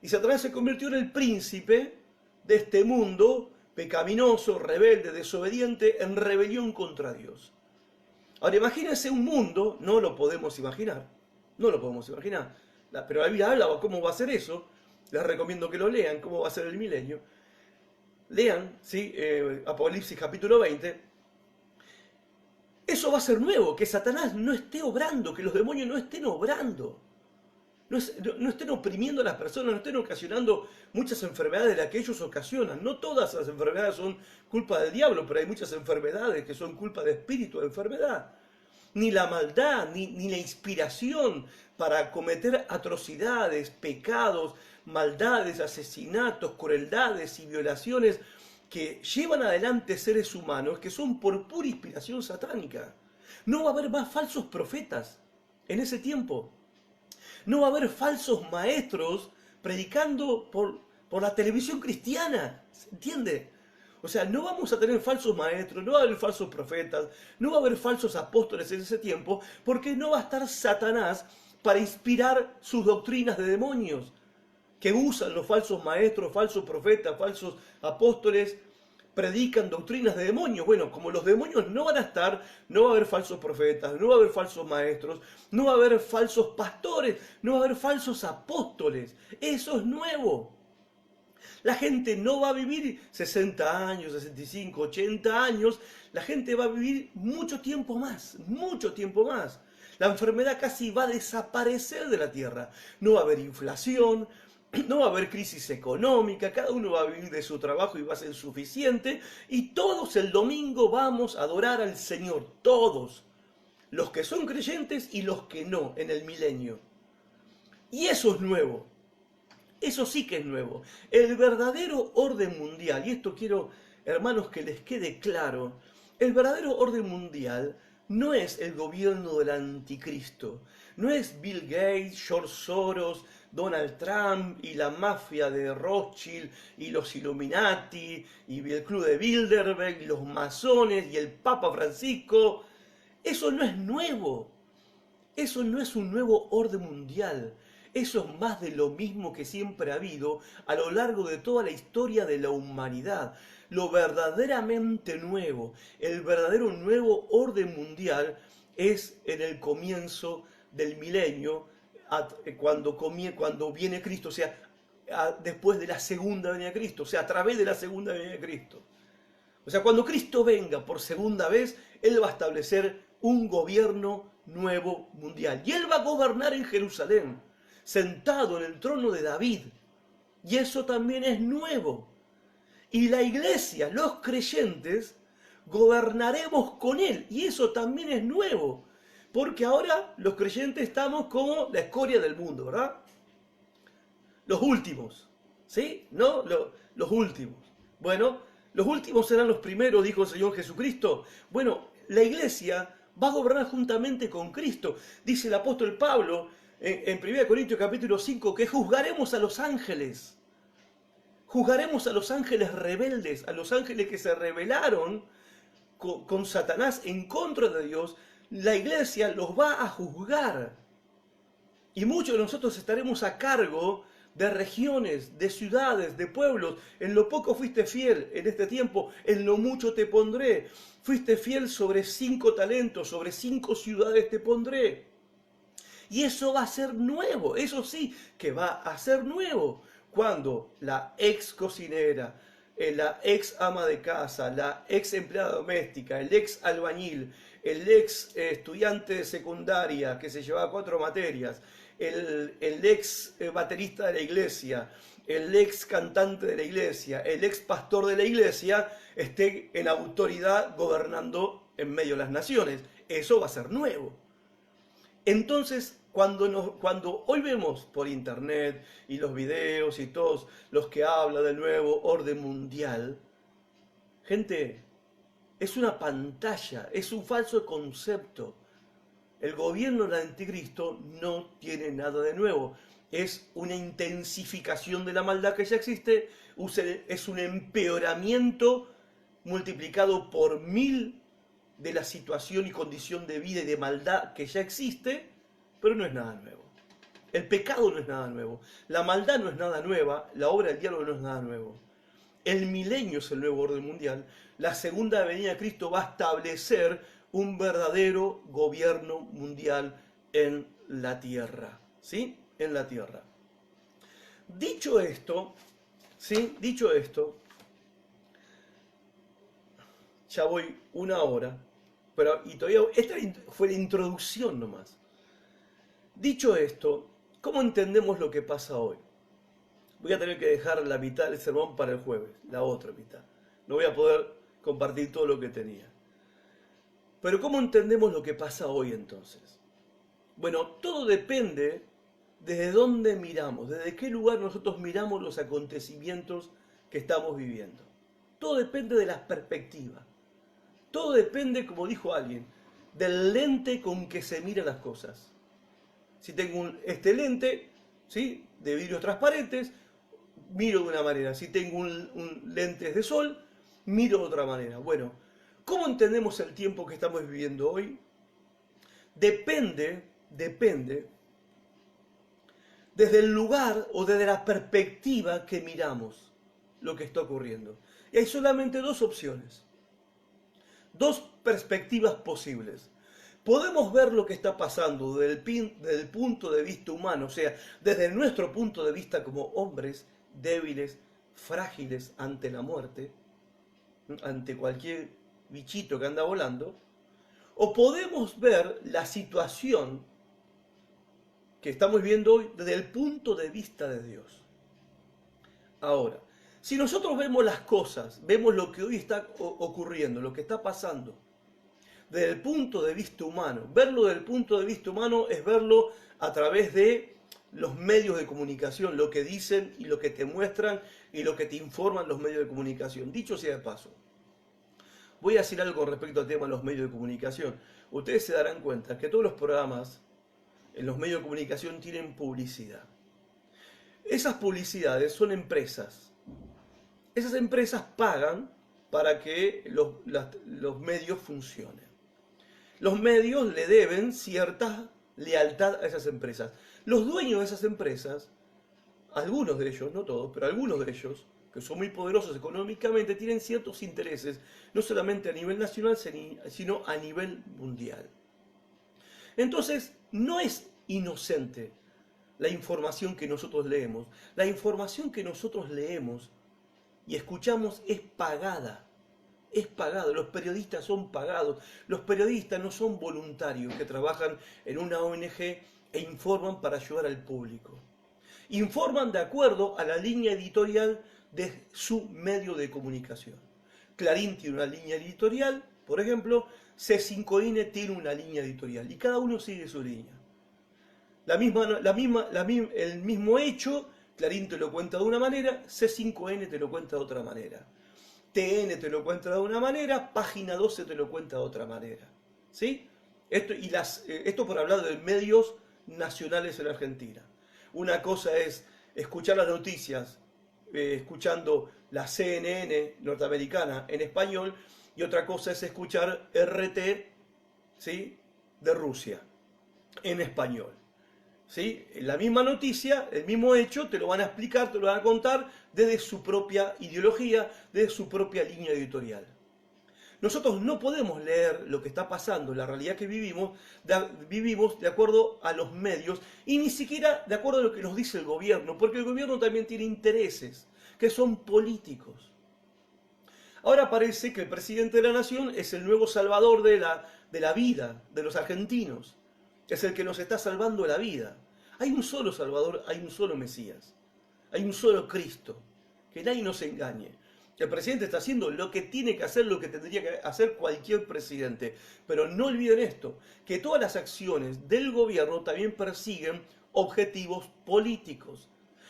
Y Satanás se convirtió en el príncipe de este mundo pecaminoso, rebelde, desobediente, en rebelión contra Dios. Ahora imagínense un mundo, no lo podemos imaginar, pero la Biblia habla cómo va a ser eso. Les recomiendo que lo lean, cómo va a ser el milenio. Lean, ¿sí? Apocalipsis capítulo 20. Eso va a ser nuevo, que Satanás no esté obrando, que los demonios no estén obrando, no estén oprimiendo a las personas, no estén ocasionando muchas enfermedades de las que ellos ocasionan. No todas las enfermedades son culpa del diablo, pero hay muchas enfermedades que son culpa de espíritu de enfermedad. Ni la maldad, ni la inspiración para cometer atrocidades, pecados, maldades, asesinatos, crueldades y violaciones que llevan adelante seres humanos que son por pura inspiración satánica. No va a haber más falsos profetas en ese tiempo. No va a haber falsos maestros predicando por la televisión cristiana. ¿Se entiende? O sea, no vamos a tener falsos maestros, no va a haber falsos profetas, no va a haber falsos apóstoles en ese tiempo, porque no va a estar Satanás para inspirar sus doctrinas de demonios, que usan los falsos maestros, falsos profetas, falsos apóstoles, predican doctrinas de demonios. Bueno, como los demonios no van a estar, no va a haber falsos profetas, no va a haber falsos maestros, no va a haber falsos pastores, no va a haber falsos apóstoles. Eso es nuevo. La gente no va a vivir 60 años, 65, 80 años. La gente va a vivir mucho tiempo más, mucho tiempo más. La enfermedad casi va a desaparecer de la tierra. No va a haber inflación, no va a haber crisis económica, cada uno va a vivir de su trabajo y va a ser suficiente. Y todos el domingo vamos a adorar al Señor, todos. Los que son creyentes y los que no, en el milenio. Y eso es nuevo. Eso sí que es nuevo. El verdadero orden mundial, y esto quiero, hermanos, que les quede claro, el verdadero orden mundial no es el gobierno del anticristo, no es Bill Gates, George Soros, Donald Trump y la mafia de Rothschild y los Illuminati y el club de Bilderberg y los masones y el Papa Francisco. Eso no es nuevo. Eso no es un nuevo orden mundial. Eso es más de lo mismo que siempre ha habido a lo largo de toda la historia de la humanidad. Lo verdaderamente nuevo, el verdadero nuevo orden mundial es en el comienzo del milenio, cuando viene Cristo, o sea, después de la segunda venida de Cristo, o sea, a través de la segunda venida de Cristo. O sea, cuando Cristo venga por segunda vez, Él va a establecer un gobierno nuevo mundial. Y Él va a gobernar en Jerusalén, sentado en el trono de David. Y eso también es nuevo. Y la iglesia, los creyentes, gobernaremos con Él. Y eso también es nuevo. Porque ahora los creyentes estamos como la escoria del mundo, ¿verdad? Los últimos, ¿sí? ¿No? Los últimos. Bueno, los últimos serán los primeros, dijo el Señor Jesucristo. Bueno, la iglesia va a gobernar juntamente con Cristo. Dice el apóstol Pablo en 1 Corintios capítulo 5 que juzgaremos a los ángeles. Juzgaremos a los ángeles rebeldes, a los ángeles que se rebelaron con Satanás en contra de Dios. La iglesia los va a juzgar. Y muchos de nosotros estaremos a cargo de regiones, de ciudades, de pueblos. En lo poco fuiste fiel en este tiempo, en lo mucho te pondré. Fuiste fiel sobre 5 talentos, sobre 5 ciudades te pondré. Y eso va a ser nuevo, eso sí que va a ser nuevo. Cuando la ex cocinera, la ex ama de casa, la ex empleada doméstica, el ex albañil, el ex estudiante de secundaria que se llevaba 4 materias, el ex baterista de la iglesia, el ex cantante de la iglesia, el ex pastor de la iglesia, esté en autoridad gobernando en medio de las naciones. Eso va a ser nuevo. Entonces, cuando hoy vemos por internet y los videos y todos los que hablan del nuevo orden mundial, gente, es una pantalla, es un falso concepto. El gobierno del anticristo no tiene nada de nuevo. Es una intensificación de la maldad que ya existe, es un empeoramiento multiplicado por 1000 de la situación y condición de vida y de maldad que ya existe, pero no es nada nuevo. El pecado no es nada nuevo, la maldad no es nada nueva, la obra del diablo no es nada nuevo. El milenio es el nuevo orden mundial. La segunda venida de Cristo va a establecer un verdadero gobierno mundial en la tierra, ¿sí? En la tierra. Dicho esto, ¿sí? Dicho esto, ya voy 1 hora, pero y todavía esta fue la introducción nomás. Dicho esto, ¿cómo entendemos lo que pasa hoy? Voy a tener que dejar la mitad del sermón para el jueves, la otra mitad. No voy a poder compartir todo lo que tenía. Pero ¿cómo entendemos lo que pasa hoy entonces? Bueno, todo depende desde dónde miramos, desde qué lugar nosotros miramos los acontecimientos que estamos viviendo. Todo depende de la perspectiva. Todo depende, como dijo alguien, del lente con que se miran las cosas. Si tengo este lente, ¿sí?, de vidrios transparentes, miro de una manera. Si tengo un lente de sol, miro de otra manera. Bueno, ¿cómo entendemos el tiempo que estamos viviendo hoy? Depende desde el lugar o desde la perspectiva que miramos lo que está ocurriendo. Y hay solamente 2 opciones, 2 perspectivas posibles. Podemos ver lo que está pasando desde el punto de vista humano, o sea, desde nuestro punto de vista como hombres débiles, frágiles ante la muerte, ante cualquier bichito que anda volando, o podemos ver la situación que estamos viendo hoy desde el punto de vista de Dios. Ahora, si nosotros vemos las cosas, vemos lo que hoy está ocurriendo, lo que está pasando, desde el punto de vista humano, verlo desde el punto de vista humano es verlo a través de los medios de comunicación, lo que dicen y lo que te muestran y lo que te informan los medios de comunicación. Dicho sea de paso, voy a decir algo con respecto al tema de los medios de comunicación. Ustedes se darán cuenta que todos los programas en los medios de comunicación tienen publicidad. Esas publicidades son empresas. Esas empresas pagan para que los medios funcionen. Los medios le deben cierta lealtad a esas empresas. Los dueños de esas empresas, algunos de ellos, no todos, pero algunos de ellos, que son muy poderosos económicamente, tienen ciertos intereses, no solamente a nivel nacional, sino a nivel mundial. Entonces, no es inocente la información que nosotros leemos. La información que nosotros leemos y escuchamos es pagada. Es pagado, los periodistas son pagados. Los periodistas no son voluntarios que trabajan en una ONG e informan para ayudar al público. Informan de acuerdo a la línea editorial de su medio de comunicación. Clarín tiene una línea editorial, por ejemplo, C5N tiene una línea editorial y cada uno sigue su línea. El mismo hecho, Clarín te lo cuenta de una manera, C5N te lo cuenta de otra manera. TN te lo cuenta de una manera, Página 12 te lo cuenta de otra manera. ¿Sí? Esto por hablar de medios nacionales en Argentina. Una cosa es escuchar las noticias escuchando la CNN norteamericana en español y otra cosa es escuchar RT, ¿sí?, de Rusia en español. ¿sí? La misma noticia, el mismo hecho, te lo van a explicar, te lo van a contar desde su propia ideología, desde su propia línea editorial. Nosotros no podemos leer lo que está pasando, la realidad que vivimos de acuerdo a los medios y ni siquiera de acuerdo a lo que nos dice el gobierno, porque el gobierno también tiene intereses que son políticos. Ahora parece que el presidente de la nación es el nuevo salvador de la vida de los argentinos, es el que nos está salvando la vida. Hay un solo salvador, hay un solo Mesías, hay un solo Cristo, que nadie nos engañe. El presidente está haciendo lo que tiene que hacer, lo que tendría que hacer cualquier presidente. Pero no olviden esto, que todas las acciones del gobierno también persiguen objetivos políticos.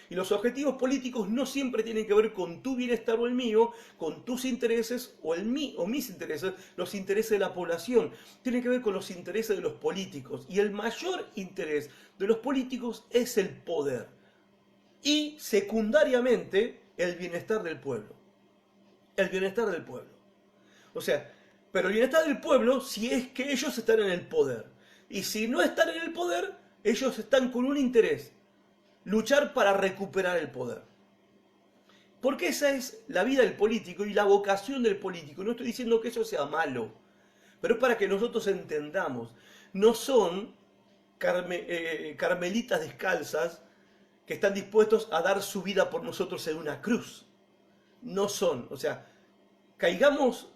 Y los objetivos políticos no siempre tienen que ver con tu bienestar o el mío, con tus intereses o mis intereses, los intereses de la población. Tienen que ver con los intereses de los políticos. Y el mayor interés de los políticos es el poder. Y secundariamente el bienestar del pueblo. El bienestar del pueblo. O sea, pero el bienestar del pueblo si es que ellos están en el poder. Y si no están en el poder, ellos están con un interés. Luchar para recuperar el poder. Porque esa es la vida del político y la vocación del político. No estoy diciendo que eso sea malo, pero es para que nosotros entendamos. No son carmelitas descalzas que están dispuestos a dar su vida por nosotros en una cruz. No son, o sea, caigamos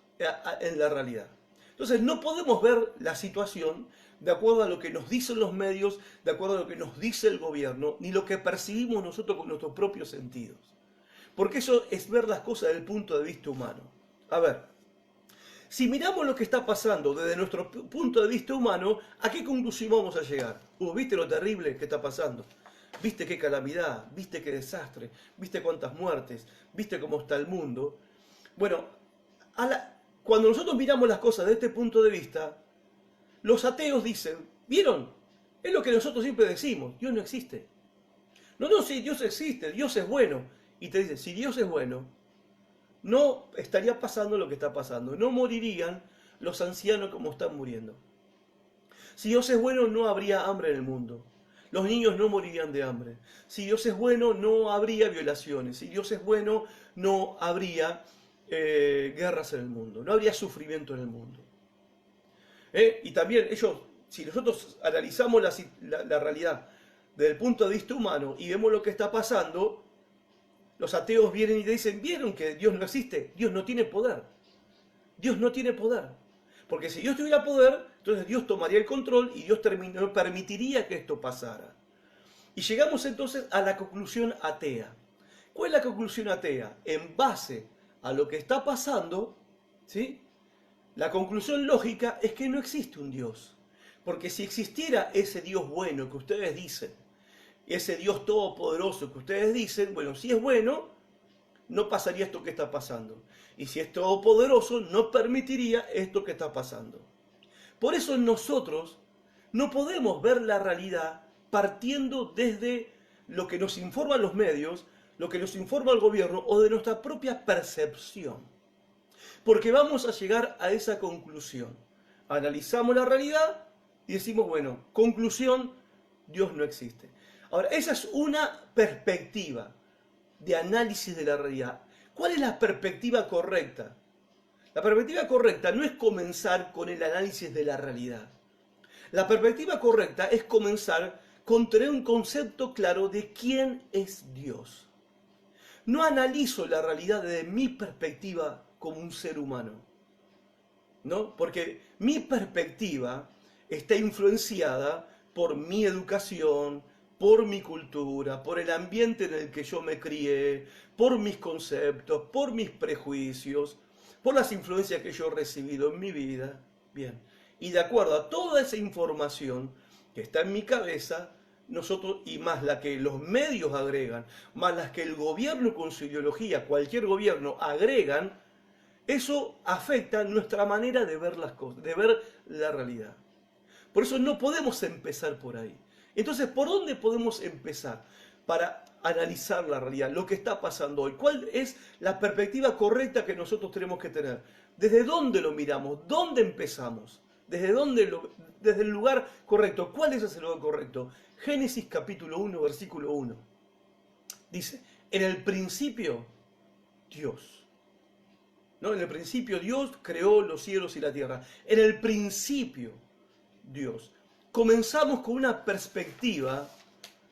en la realidad. Entonces no podemos ver la situación de acuerdo a lo que nos dicen los medios, de acuerdo a lo que nos dice el gobierno, ni lo que percibimos nosotros con nuestros propios sentidos. Porque eso es ver las cosas desde el punto de vista humano. A ver, si miramos lo que está pasando desde nuestro punto de vista humano, ¿a qué conclusión vamos a llegar? ¿Viste lo terrible que está pasando? ¿Viste qué calamidad? ¿Viste qué desastre? ¿Viste cuántas muertes? ¿Viste cómo está el mundo? Bueno, cuando nosotros miramos las cosas desde este punto de vista, los ateos dicen, ¿vieron? Es lo que nosotros siempre decimos, Dios no existe. No, sí, Dios existe, Dios es bueno. Y te dicen, si Dios es bueno, no estaría pasando lo que está pasando. No morirían los ancianos como están muriendo. Si Dios es bueno, no habría hambre en el mundo. Los niños no morirían de hambre. Si Dios es bueno, no habría violaciones. Si Dios es bueno, no habría guerras en el mundo. No habría sufrimiento en el mundo. Y también ellos, si nosotros analizamos la realidad desde el punto de vista humano y vemos lo que está pasando, los ateos vienen y te dicen, ¿vieron que Dios no existe? Dios no tiene poder. Dios no tiene poder. Porque si Dios tuviera poder, entonces Dios tomaría el control y Dios permitiría que esto pasara. Y llegamos entonces a la conclusión atea. ¿Cuál es la conclusión atea? En base a lo que está pasando, ¿sí? La conclusión lógica es que no existe un Dios. Porque si existiera ese Dios bueno que ustedes dicen, ese Dios todopoderoso que ustedes dicen, bueno, si es bueno, no pasaría esto que está pasando. Y si es todopoderoso, no permitiría esto que está pasando. Por eso nosotros no podemos ver la realidad partiendo desde lo que nos informan los medios, lo que nos informa el gobierno o de nuestra propia percepción. Porque vamos a llegar a esa conclusión. Analizamos la realidad y decimos, bueno, conclusión, Dios no existe. Ahora, esa es una perspectiva de análisis de la realidad. ¿Cuál es la perspectiva correcta? La perspectiva correcta no es comenzar con el análisis de la realidad. La perspectiva correcta es comenzar con tener un concepto claro de quién es Dios. No analizo la realidad desde mi perspectiva como un ser humano, ¿no? Porque mi perspectiva está influenciada por mi educación, por mi cultura, por el ambiente en el que yo me crié, por mis conceptos, por mis prejuicios, por las influencias que yo he recibido en mi vida. Bien, y de acuerdo a toda esa información que está en mi cabeza, nosotros, y más la que los medios agregan, más las que el gobierno con su ideología, cualquier gobierno agregan, eso afecta nuestra manera de ver las cosas, de ver la realidad. Por eso no podemos empezar por ahí. Entonces, ¿por dónde podemos empezar para analizar la realidad, lo que está pasando hoy? ¿Cuál es la perspectiva correcta que nosotros tenemos que tener? ¿Desde dónde lo miramos? ¿Dónde empezamos? ¿Desde dónde desde el lugar correcto? ¿Cuál es ese lugar correcto? Génesis capítulo 1, versículo 1. Dice, en el principio, Dios. ¿No? En el principio Dios creó los cielos y la tierra. En el principio, Dios. Comenzamos con una perspectiva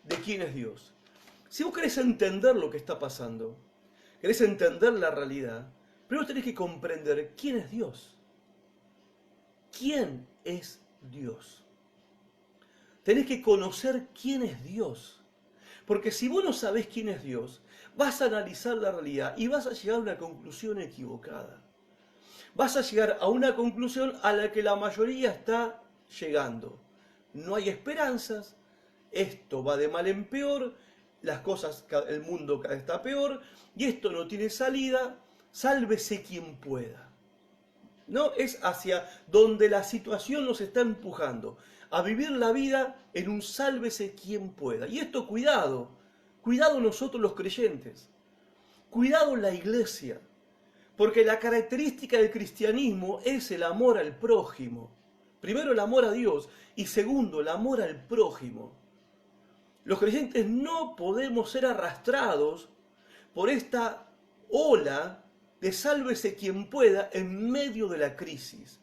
de quién es Dios. Si vos querés entender lo que está pasando, querés entender la realidad, primero tenés que comprender quién es Dios. ¿Quién es Dios? Tenés que conocer quién es Dios. Porque si vos no sabés quién es Dios, vas a analizar la realidad y vas a llegar a una conclusión equivocada. Vas a llegar a una conclusión a la que la mayoría está llegando. No hay esperanzas, esto va de mal en peor, las cosas, el mundo cada vez está peor, y esto no tiene salida, sálvese quien pueda. ¿No? Es hacia donde la situación nos está empujando, a vivir la vida en un sálvese quien pueda. Y esto, cuidado, cuidado nosotros los creyentes, cuidado la iglesia, porque la característica del cristianismo es el amor al prójimo. Primero el amor a Dios y segundo el amor al prójimo. Los creyentes no podemos ser arrastrados por esta ola de sálvese quien pueda en medio de la crisis.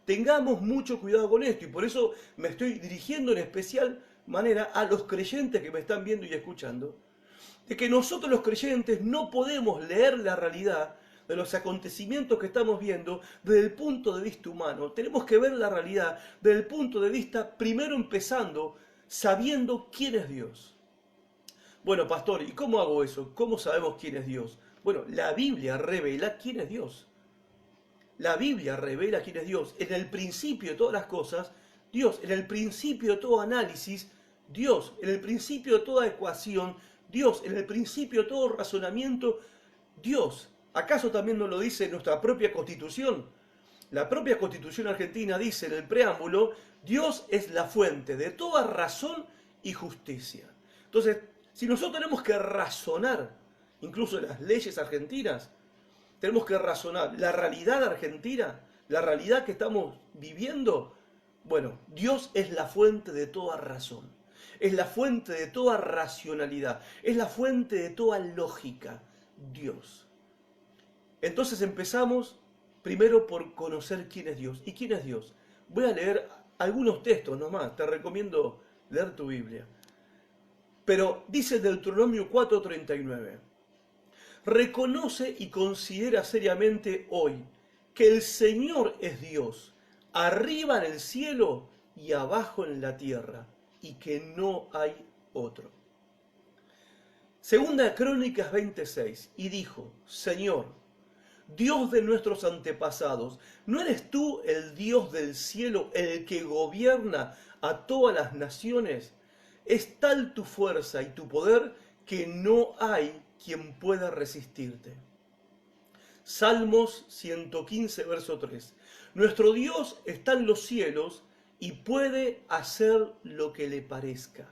Tengamos mucho cuidado con esto y por eso me estoy dirigiendo en especial manera a los creyentes que me están viendo y escuchando, de que nosotros los creyentes no podemos leer la realidad de los acontecimientos que estamos viendo desde el punto de vista humano. Tenemos que ver la realidad desde el punto de vista, primero empezando, sabiendo quién es Dios. Bueno, pastor, ¿y cómo hago eso? ¿Cómo sabemos quién es Dios? Bueno, la Biblia revela quién es Dios. La Biblia revela quién es Dios. En el principio de todas las cosas, Dios. En el principio de todo análisis, Dios. En el principio de toda ecuación, Dios. En el principio de todo razonamiento, Dios. ¿Acaso también nos lo dice nuestra propia Constitución? La propia Constitución argentina dice en el preámbulo, Dios es la fuente de toda razón y justicia. Entonces, si nosotros tenemos que razonar, incluso en las leyes argentinas, tenemos que razonar la realidad argentina, la realidad que estamos viviendo, bueno, Dios es la fuente de toda razón, es la fuente de toda racionalidad, es la fuente de toda lógica, Dios. Entonces empezamos primero por conocer quién es Dios. ¿Y quién es Dios? Voy a leer algunos textos nomás, te recomiendo leer tu Biblia. Pero dice Deuteronomio 4:39, reconoce y considera seriamente hoy que el Señor es Dios, arriba en el cielo y abajo en la tierra, y que no hay otro. Segunda de Crónicas 26, y dijo, Señor, Dios de nuestros antepasados, ¿no eres tú el Dios del cielo, el que gobierna a todas las naciones? Es tal tu fuerza y tu poder que no hay quien pueda resistirte. Salmos 115, verso 3. Nuestro Dios está en los cielos y puede hacer lo que le parezca.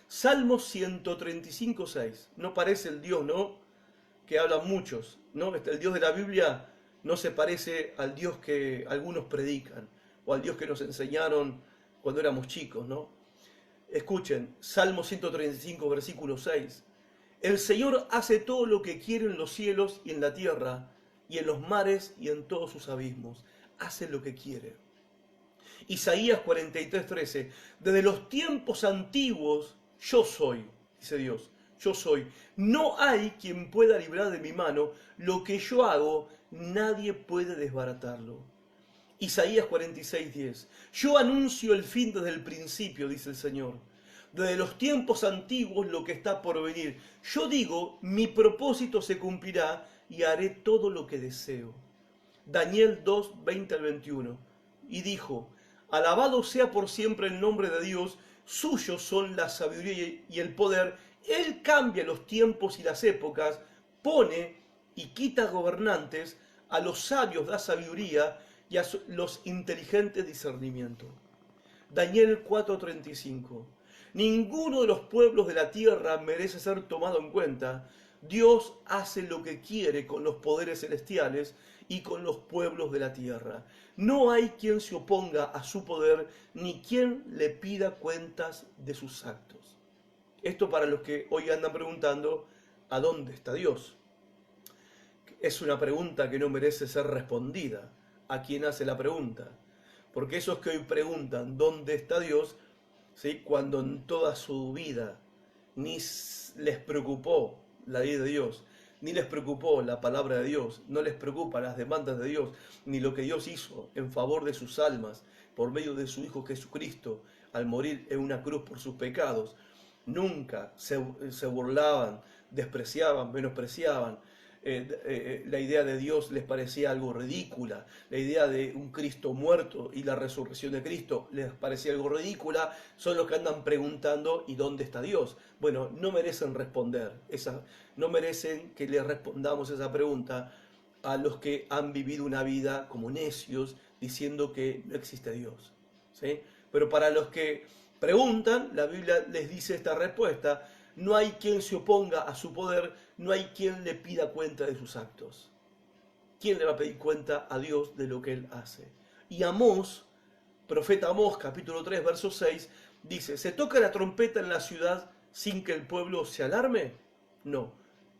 Salmos 135, 6. No parece el Dios, ¿no?, que hablan muchos, ¿no? El Dios de la Biblia no se parece al Dios que algunos predican o al Dios que nos enseñaron cuando éramos chicos, ¿no? Escuchen, Salmo 135, versículo 6. El Señor hace todo lo que quiere en los cielos y en la tierra, y en los mares y en todos sus abismos. Hace lo que quiere. Isaías 43, 13. Desde los tiempos antiguos yo soy, dice Dios. Yo soy. No hay quien pueda librar de mi mano. Lo que yo hago, nadie puede desbaratarlo. Isaías 46:10. Yo anuncio el fin desde el principio, dice el Señor. Desde los tiempos antiguos lo que está por venir. Yo digo, mi propósito se cumplirá y haré todo lo que deseo. Daniel 2:20-21. Y dijo, alabado sea por siempre el nombre de Dios, suyos son la sabiduría y el poder. Él cambia los tiempos y las épocas, pone y quita gobernantes, a los sabios da sabiduría y a los inteligentes discernimiento. Daniel 4:35. Ninguno de los pueblos de la tierra merece ser tomado en cuenta. Dios hace lo que quiere con los poderes celestiales y con los pueblos de la tierra. No hay quien se oponga a su poder, ni quien le pida cuentas de sus actos. Esto para los que hoy andan preguntando, ¿a dónde está Dios? Es una pregunta que no merece ser respondida a quien hace la pregunta. Porque esos que hoy preguntan, ¿dónde está Dios? ¿Sí? Cuando en toda su vida ni les preocupó la ley de Dios, ni les preocupó la palabra de Dios, no les preocupan las demandas de Dios, ni lo que Dios hizo en favor de sus almas por medio de su Hijo Jesucristo al morir en una cruz por sus pecados. Nunca se burlaban, despreciaban, menospreciaban. La idea de Dios les parecía algo ridícula, la idea de un Cristo muerto y la resurrección de Cristo les parecía algo ridícula. Son los que andan preguntando ¿y dónde está Dios? Bueno, no merecen responder, no merecen que les respondamos esa pregunta a los que han vivido una vida como necios diciendo que no existe Dios, ¿sí? Pero para los que preguntan, la Biblia les dice esta respuesta: no hay quien se oponga a su poder, no hay quien le pida cuenta de sus actos. ¿Quién le va a pedir cuenta a Dios de lo que Él hace? Y Amós, profeta Amós, capítulo 3, verso 6, dice: ¿se toca la trompeta en la ciudad sin que el pueblo se alarme? No,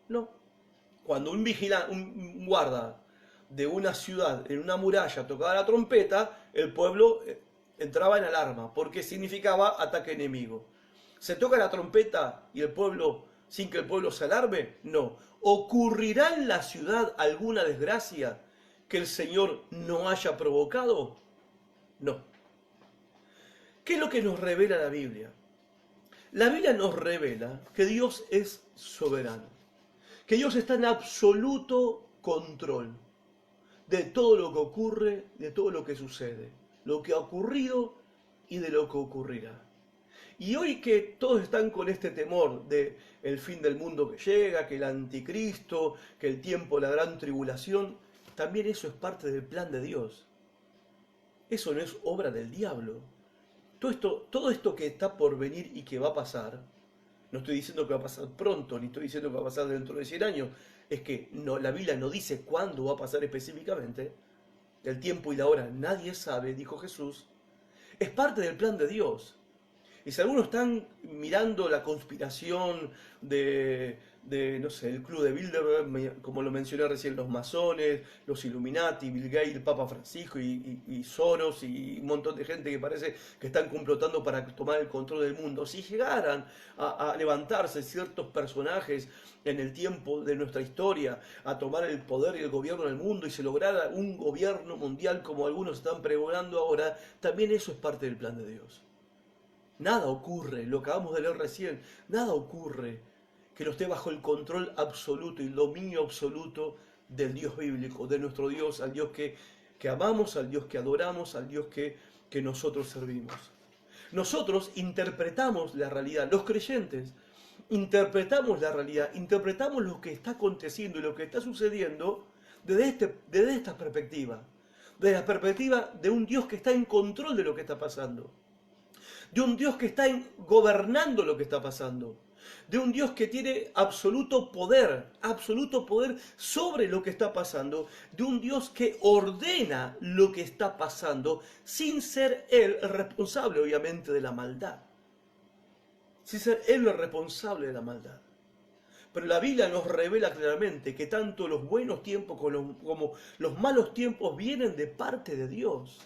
no. Cuando un guarda de una ciudad en una muralla tocaba la trompeta, el pueblo entraba en alarma, porque significaba ataque enemigo. ¿Se toca la trompeta y el pueblo sin que el pueblo se alarme? No. ¿Ocurrirá en la ciudad alguna desgracia que el Señor no haya provocado? No. ¿Qué es lo que nos revela la Biblia? La Biblia nos revela que Dios es soberano, que Dios está en absoluto control de todo lo que ocurre, de todo lo que sucede, lo que ha ocurrido y de lo que ocurrirá. Y hoy que todos están con este temor de el fin del mundo que llega, que el anticristo, que el tiempo, la gran tribulación, también eso es parte del plan de Dios. Eso no es obra del diablo. Todo esto que está por venir y que va a pasar, no estoy diciendo que va a pasar pronto, ni estoy diciendo que va a pasar dentro de 100 años, es que no, la Biblia no dice cuándo va a pasar específicamente, el tiempo y la hora nadie sabe, dijo Jesús, es parte del plan de Dios. Y si algunos están mirando la conspiración de no sé, el Club de Bilderberg, como lo mencioné recién, los masones, los Illuminati, Bill Gates, el Papa Francisco y Soros y un montón de gente que parece que están complotando para tomar el control del mundo, si llegaran a levantarse ciertos personajes en el tiempo de nuestra historia, a tomar el poder y el gobierno del mundo y se lograra un gobierno mundial como algunos están pregonando ahora, también eso es parte del plan de Dios. Nada ocurre, lo acabamos de leer recién, nada ocurre que no esté bajo el control absoluto y el dominio absoluto del Dios bíblico, de nuestro Dios, al Dios que amamos, al Dios que adoramos, al Dios que nosotros servimos. Nosotros interpretamos la realidad, los creyentes interpretamos la realidad, interpretamos lo que está aconteciendo y lo que está sucediendo desde esta perspectiva, desde la perspectiva de un Dios que está en control de lo que está pasando, de un Dios que está gobernando lo que está pasando, de un Dios que tiene absoluto poder sobre lo que está pasando, de un Dios que ordena lo que está pasando sin ser Él el responsable, obviamente, de la maldad. Sin ser Él el responsable de la maldad. Pero la Biblia nos revela claramente que tanto los buenos tiempos como los malos tiempos vienen de parte de Dios.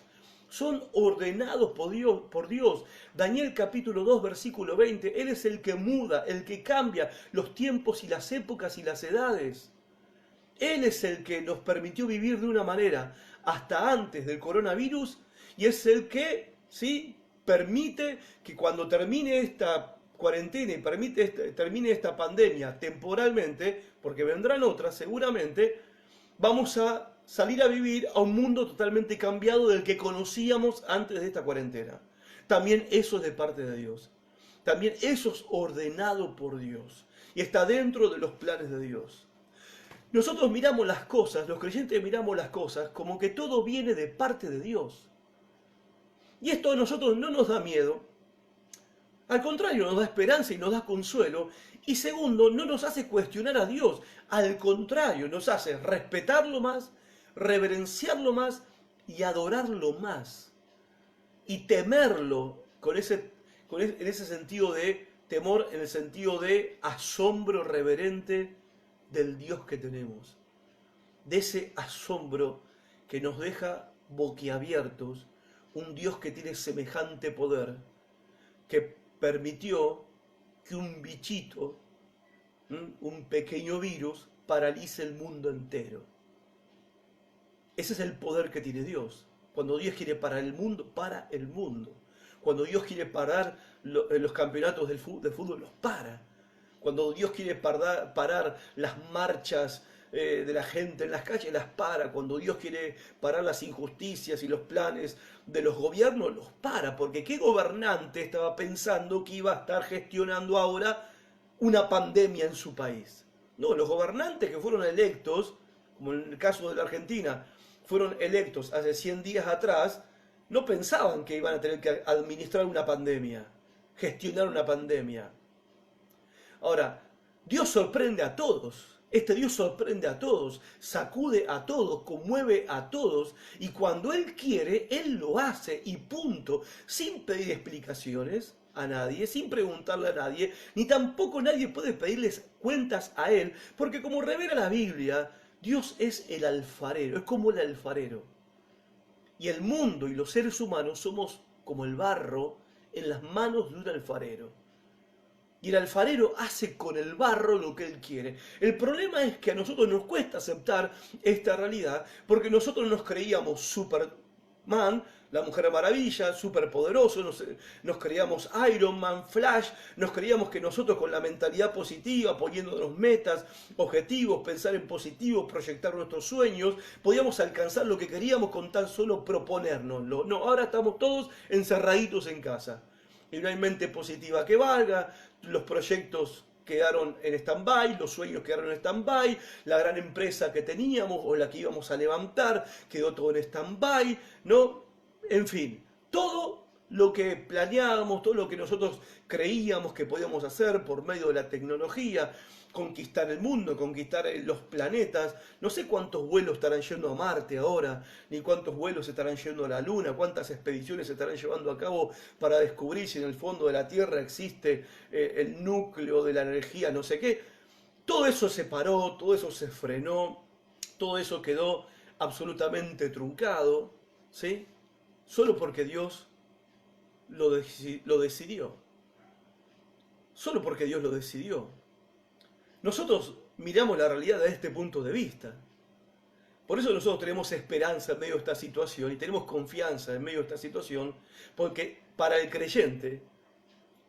Son ordenados por Dios. Daniel capítulo 2, versículo 20. Él es el que muda, el que cambia los tiempos y las épocas y las edades. Él es el que nos permitió vivir de una manera hasta antes del coronavirus y es el que, ¿sí?, permite que cuando termine esta cuarentena y termine esta pandemia temporalmente, porque vendrán otras seguramente, vamos a salir a vivir a un mundo totalmente cambiado del que conocíamos antes de esta cuarentena. También eso es de parte de Dios. También eso es ordenado por Dios. Y está dentro de los planes de Dios. Nosotros miramos las cosas, los creyentes miramos las cosas como que todo viene de parte de Dios. Y esto a nosotros no nos da miedo. Al contrario, nos da esperanza y nos da consuelo. Y segundo, no nos hace cuestionar a Dios. Al contrario, nos hace respetarlo más, reverenciarlo más y adorarlo más. Y temerlo en ese sentido de temor, en el sentido de asombro reverente del Dios que tenemos. De ese asombro que nos deja boquiabiertos, un Dios que tiene semejante poder, que permitió que un bichito, un pequeño virus, paralice el mundo entero. Ese es el poder que tiene Dios. Cuando Dios quiere parar el mundo, para el mundo. Cuando Dios quiere parar los campeonatos de fútbol, los para. Cuando Dios quiere parar las marchas de la gente en las calles, las para. Cuando Dios quiere parar las injusticias y los planes de los gobiernos, los para. Porque ¿qué gobernante estaba pensando que iba a estar gestionando ahora una pandemia en su país? No, los gobernantes que fueron electos, como en el caso de la Argentina, fueron electos hace 100 días atrás, no pensaban que iban a tener que administrar una pandemia, gestionar una pandemia. Ahora, Dios sorprende a todos. Este Dios sorprende a todos, sacude a todos, conmueve a todos, y cuando Él quiere, Él lo hace, y punto, sin pedir explicaciones a nadie, sin preguntarle a nadie, ni tampoco nadie puede pedirles cuentas a Él, porque como revela la Biblia, Dios es el alfarero, es como el alfarero. Y el mundo y los seres humanos somos como el barro en las manos de un alfarero. Y el alfarero hace con el barro lo que él quiere. El problema es que a nosotros nos cuesta aceptar esta realidad porque nosotros nos creíamos Superman, la Mujer Maravilla, superpoderosos, nos creíamos Iron Man, Flash, nos creíamos que nosotros con la mentalidad positiva, poniéndonos metas, objetivos, pensar en positivo, proyectar nuestros sueños, podíamos alcanzar lo que queríamos con tan solo proponérnoslo. No, ahora estamos todos encerraditos en casa. Y no hay mente positiva que valga, los proyectos quedaron en stand-by, los sueños quedaron en stand-by, la gran empresa que teníamos o la que íbamos a levantar quedó todo en stand-by, ¿no? En fin, todo lo que planeábamos, todo lo que nosotros creíamos que podíamos hacer por medio de la tecnología, conquistar el mundo, conquistar los planetas. No sé cuántos vuelos estarán yendo a Marte ahora, ni cuántos vuelos estarán yendo a la Luna, cuántas expediciones se estarán llevando a cabo para descubrir si en el fondo de la Tierra existe el núcleo de la energía, no sé qué. Todo eso se paró, todo eso se frenó, todo eso quedó absolutamente truncado, ¿sí? Solo porque Dios lo decidió. Solo porque Dios lo decidió. Nosotros miramos la realidad desde este punto de vista. Por eso nosotros tenemos esperanza en medio de esta situación y tenemos confianza en medio de esta situación, porque para el creyente,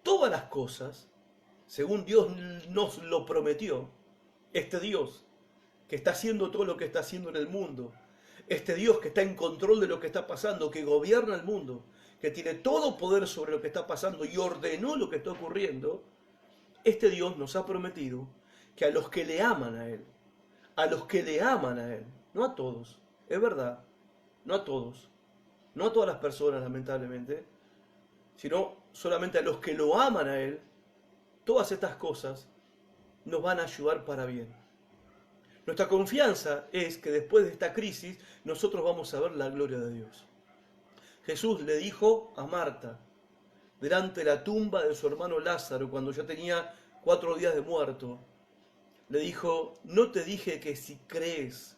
todas las cosas, según Dios nos lo prometió, este Dios que está haciendo todo lo que está haciendo en el mundo, este Dios que está en control de lo que está pasando, que gobierna el mundo, que tiene todo poder sobre lo que está pasando y ordenó lo que está ocurriendo, este Dios nos ha prometido que a los que le aman a Él, no a todos, es verdad, no a todos, no a todas las personas lamentablemente, sino solamente a los que lo aman a Él, todas estas cosas nos van a ayudar para bien. Nuestra confianza es que después de esta crisis nosotros vamos a ver la gloria de Dios. Jesús le dijo a Marta, delante de la tumba de su hermano Lázaro, cuando ya tenía 4 días de muerto, le dijo, ¿no te dije que si crees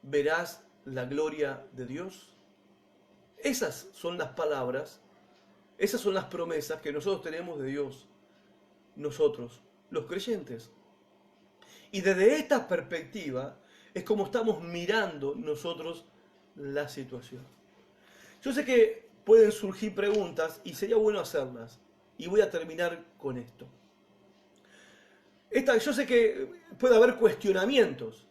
verás la gloria de Dios? Esas son las palabras, esas son las promesas que nosotros tenemos de Dios, nosotros, los creyentes. Y desde esta perspectiva es como estamos mirando nosotros la situación. Yo sé que pueden surgir preguntas y sería bueno hacerlas. Y voy a terminar con esto. Yo sé que puede haber cuestionamientos.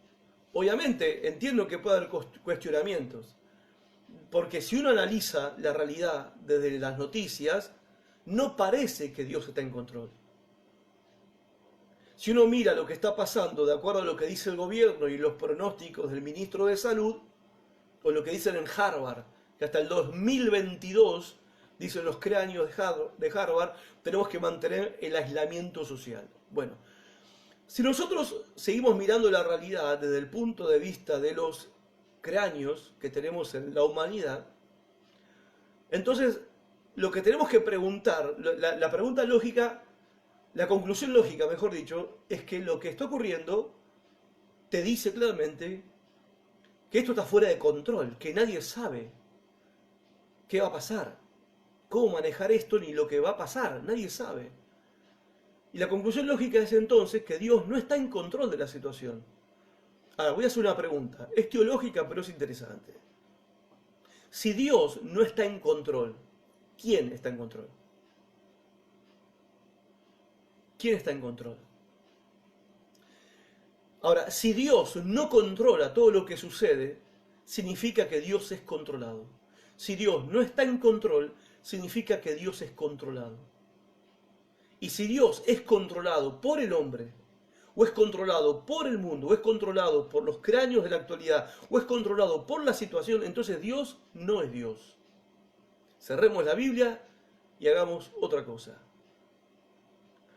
Obviamente entiendo que puede haber cuestionamientos. Porque si uno analiza la realidad desde las noticias, no parece que Dios está en control. Si uno mira lo que está pasando de acuerdo a lo que dice el gobierno y los pronósticos del ministro de Salud, o lo que dicen en Harvard, que hasta el 2022, dicen los cráneos de Harvard, tenemos que mantener el aislamiento social. Bueno, si nosotros seguimos mirando la realidad desde el punto de vista de los cráneos que tenemos en la humanidad, entonces lo que tenemos que preguntar, la pregunta lógica, la conclusión lógica, mejor dicho, es que lo que está ocurriendo te dice claramente que esto está fuera de control, que nadie sabe qué va a pasar, cómo manejar esto ni lo que va a pasar, nadie sabe. Y la conclusión lógica es entonces que Dios no está en control de la situación. Ahora, voy a hacer una pregunta, es teológica pero es interesante. Si Dios no está en control, ¿quién está en control? ¿Quién está en control? Ahora, si Dios no controla todo lo que sucede, significa que Dios es controlado. Si Dios no está en control, significa que Dios es controlado. Y si Dios es controlado por el hombre, o es controlado por el mundo, o es controlado por los cráneos de la actualidad, o es controlado por la situación, entonces Dios no es Dios. Cerremos la Biblia y hagamos otra cosa.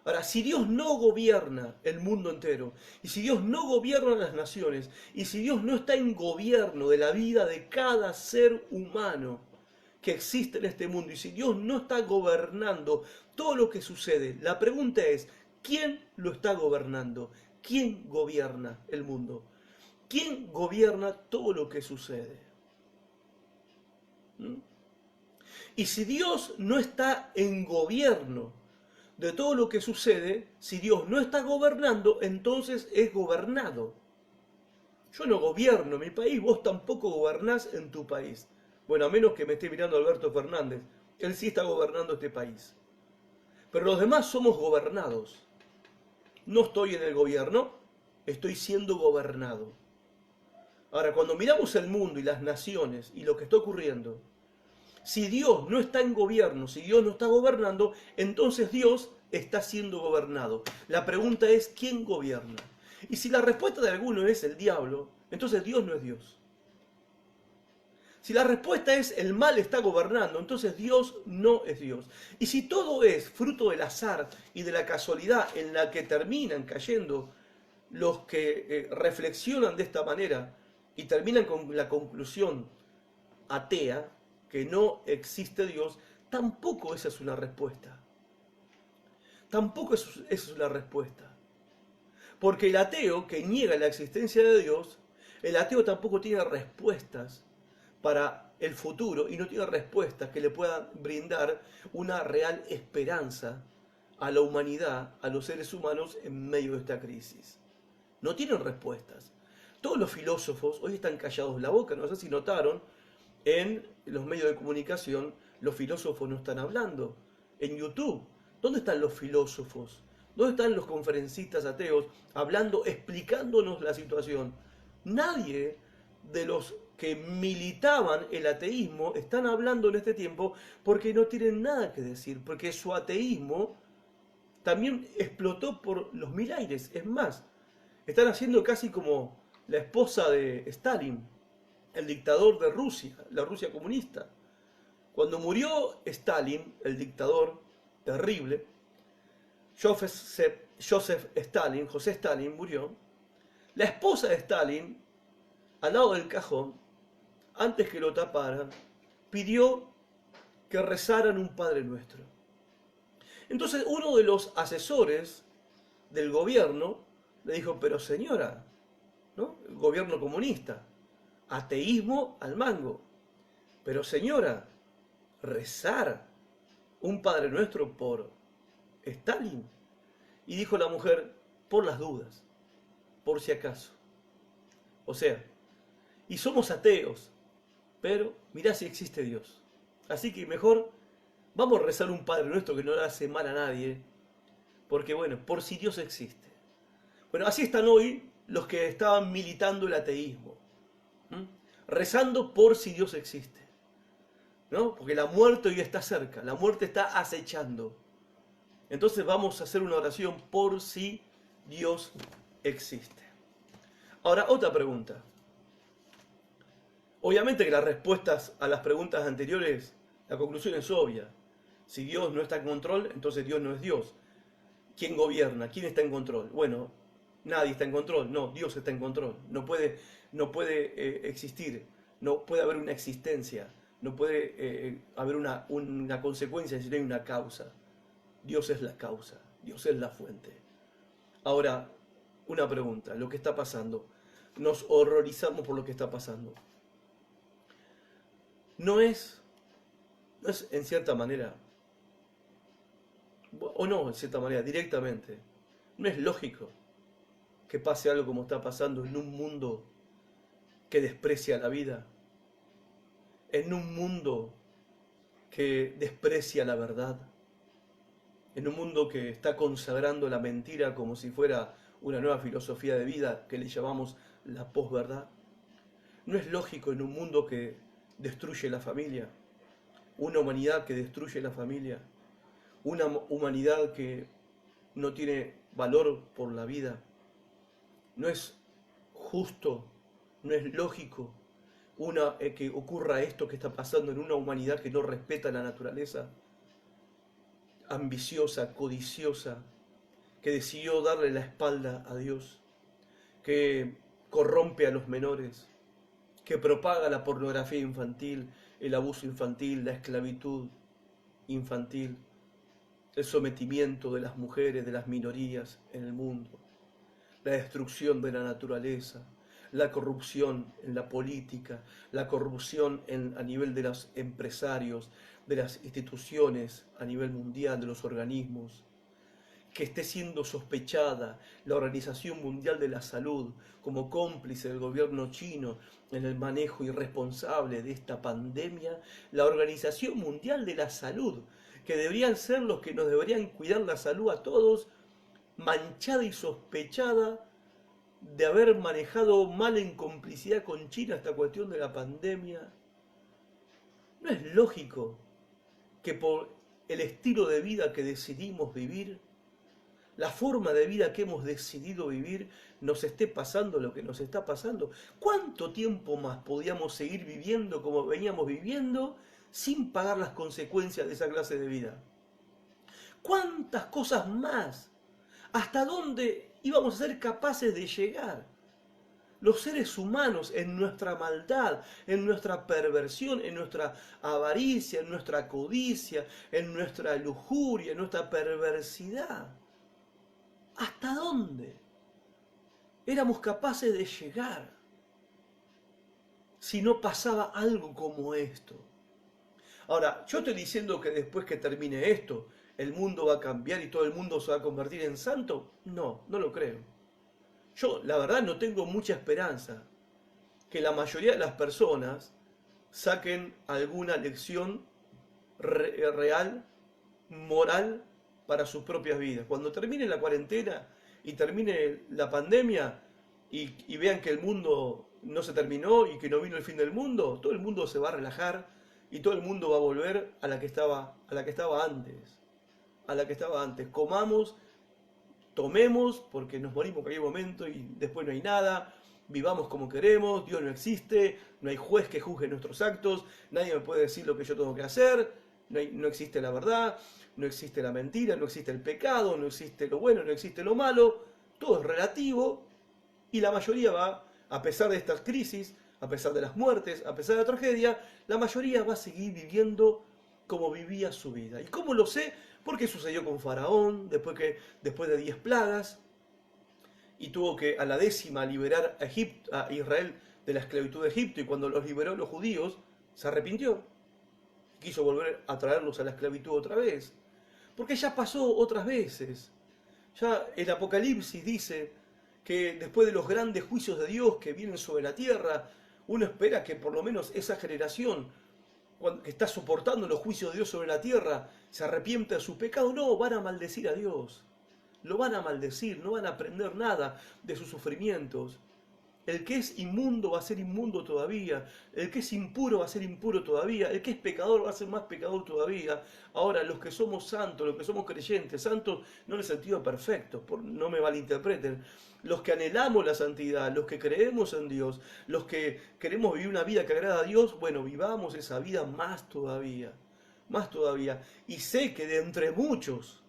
Ahora, si Dios no gobierna el mundo entero, y si Dios no gobierna las naciones, y si Dios no está en gobierno de la vida de cada ser humano que existe en este mundo, y si Dios no está gobernando todo lo que sucede, la pregunta es, ¿quién lo está gobernando? ¿Quién gobierna el mundo? ¿Quién gobierna todo lo que sucede? Y si Dios no está en gobierno de todo lo que sucede, si Dios no está gobernando, entonces es gobernado. Yo no gobierno mi país, vos tampoco gobernás en tu país. Bueno, a menos que me esté mirando Alberto Fernández, él sí está gobernando este país. Pero los demás somos gobernados. No estoy en el gobierno, estoy siendo gobernado. Ahora, cuando miramos el mundo y las naciones y lo que está ocurriendo, si Dios no está en gobierno, si Dios no está gobernando, entonces Dios está siendo gobernado. La pregunta es, ¿quién gobierna? Y si la respuesta de alguno es el diablo, entonces Dios no es Dios. Si la respuesta es el mal está gobernando, entonces Dios no es Dios. Y si todo es fruto del azar y de la casualidad en la que terminan cayendo los que reflexionan de esta manera y terminan con la conclusión atea, que no existe Dios, tampoco esa es una respuesta. Tampoco esa es una respuesta. Porque el ateo que niega la existencia de Dios, el ateo tampoco tiene respuestas para el futuro y no tiene respuestas que le puedan brindar una real esperanza a la humanidad, a los seres humanos en medio de esta crisis. No tienen respuestas. Todos los filósofos hoy están callados la boca, no sé si notaron, en los medios de comunicación los filósofos no están hablando. En YouTube, ¿dónde están los filósofos? ¿Dónde están los conferencistas ateos hablando, explicándonos la situación? Nadie de los que militaban el ateísmo están hablando en este tiempo porque no tienen nada que decir, porque su ateísmo también explotó por los mil aires. Es más, están haciendo casi como la esposa de Stalin, el dictador de Rusia, la Rusia comunista. Cuando murió Stalin, el dictador terrible, José Stalin murió, la esposa de Stalin, al lado del cajón, antes que lo taparan, pidió que rezaran un Padre Nuestro. Entonces uno de los asesores del gobierno le dijo, pero señora, ¿no? El gobierno comunista, ateísmo al mango, pero señora, rezar un Padre Nuestro por Stalin. Y dijo la mujer, por las dudas, por si acaso. O sea, y somos ateos, pero mirá si existe Dios. Así que mejor vamos a rezar un Padre Nuestro que no le hace mal a nadie, porque bueno, por si Dios existe. Bueno, así están hoy los que estaban militando el ateísmo, rezando por si Dios existe, ¿no? Porque la muerte hoy está cerca, la muerte está acechando. Entonces vamos a hacer una oración por si Dios existe. Ahora, otra pregunta. Obviamente que las respuestas a las preguntas anteriores, la conclusión es obvia. Si Dios no está en control, entonces Dios no es Dios. ¿Quién gobierna? ¿Quién está en control? Bueno, nadie está en control. No, Dios está en control. No puede existir, no puede haber una existencia, no puede haber una consecuencia si no hay una causa. Dios es la causa, Dios es la fuente. Ahora, una pregunta, lo que está pasando. Nos horrorizamos por lo que está pasando. No es, no es en cierta manera, o no, en cierta manera, directamente, no es lógico que pase algo como está pasando en un mundo que desprecia la vida, en un mundo que desprecia la verdad, en un mundo que está consagrando la mentira como si fuera una nueva filosofía de vida que le llamamos la posverdad. No es lógico en un mundo que destruye la familia, una humanidad que destruye la familia, una humanidad que no tiene valor por la vida. No es justo, no es lógico que ocurra esto que está pasando en una humanidad que no respeta la naturaleza, ambiciosa, codiciosa, que decidió darle la espalda a Dios, que corrompe a los menores, que propaga la pornografía infantil, el abuso infantil, la esclavitud infantil, el sometimiento de las mujeres, de las minorías en el mundo, la destrucción de la naturaleza, la corrupción en la política, la corrupción a nivel de los empresarios, de las instituciones a nivel mundial, de los organismos, que esté siendo sospechada la Organización Mundial de la Salud como cómplice del gobierno chino en el manejo irresponsable de esta pandemia, la Organización Mundial de la Salud, que deberían ser los que nos deberían cuidar la salud a todos, manchada y sospechada de haber manejado mal en complicidad con China esta cuestión de la pandemia. ¿No es lógico que por el estilo de vida que decidimos vivir, la forma de vida que hemos decidido vivir, nos esté pasando lo que nos está pasando? ¿Cuánto tiempo más podíamos seguir viviendo como veníamos viviendo sin pagar las consecuencias de esa clase de vida? ¿Cuántas cosas más? ¿Hasta dónde íbamos a ser capaces de llegar? Los seres humanos en nuestra maldad, en nuestra perversión, en nuestra avaricia, en nuestra codicia, en nuestra lujuria, en nuestra perversidad. ¿Hasta dónde éramos capaces de llegar si no pasaba algo como esto? Ahora, yo estoy diciendo que después que termine esto, el mundo va a cambiar y todo el mundo se va a convertir en santo. No, no lo creo. Yo, la verdad, no tengo mucha esperanza que la mayoría de las personas saquen alguna lección real, moral, para sus propias vidas. Cuando termine la cuarentena y termine la pandemia y vean que el mundo no se terminó y que no vino el fin del mundo, todo el mundo se va a relajar y todo el mundo va a volver a la que estaba antes. A la que estaba antes. Comamos, tomemos, porque nos morimos en cualquier momento y después no hay nada. Vivamos como queremos, Dios no existe, no hay juez que juzgue nuestros actos, nadie me puede decir lo que yo tengo que hacer, no existe la verdad, no existe la mentira, no existe el pecado, no existe lo bueno, no existe lo malo, todo es relativo y la mayoría va, a pesar de estas crisis, a pesar de las muertes, a pesar de la tragedia, la mayoría va a seguir viviendo como vivía su vida. ¿Y cómo lo sé? Porque sucedió con Faraón, después de 10 plagas, y tuvo que a la 10ª liberar a Israel de la esclavitud de Egipto, y cuando los liberó los judíos, se arrepintió. Quiso volver a traerlos a la esclavitud otra vez. Porque ya pasó otras veces. Ya el Apocalipsis dice que después de los grandes juicios de Dios que vienen sobre la tierra, uno espera que por lo menos esa generación que está soportando los juicios de Dios sobre la tierra se arrepiente de su pecado. No, van a maldecir a Dios. Lo van a maldecir, no van a aprender nada de sus sufrimientos. El que es inmundo va a ser inmundo todavía. El que es impuro va a ser impuro todavía. El que es pecador va a ser más pecador todavía. Ahora, los que somos santos, los que somos creyentes, santos no en el sentido perfecto, no me malinterpreten. Los que anhelamos la santidad, los que creemos en Dios, los que queremos vivir una vida que agrada a Dios, bueno, vivamos esa vida más todavía. Más todavía. Y sé que de entre muchos,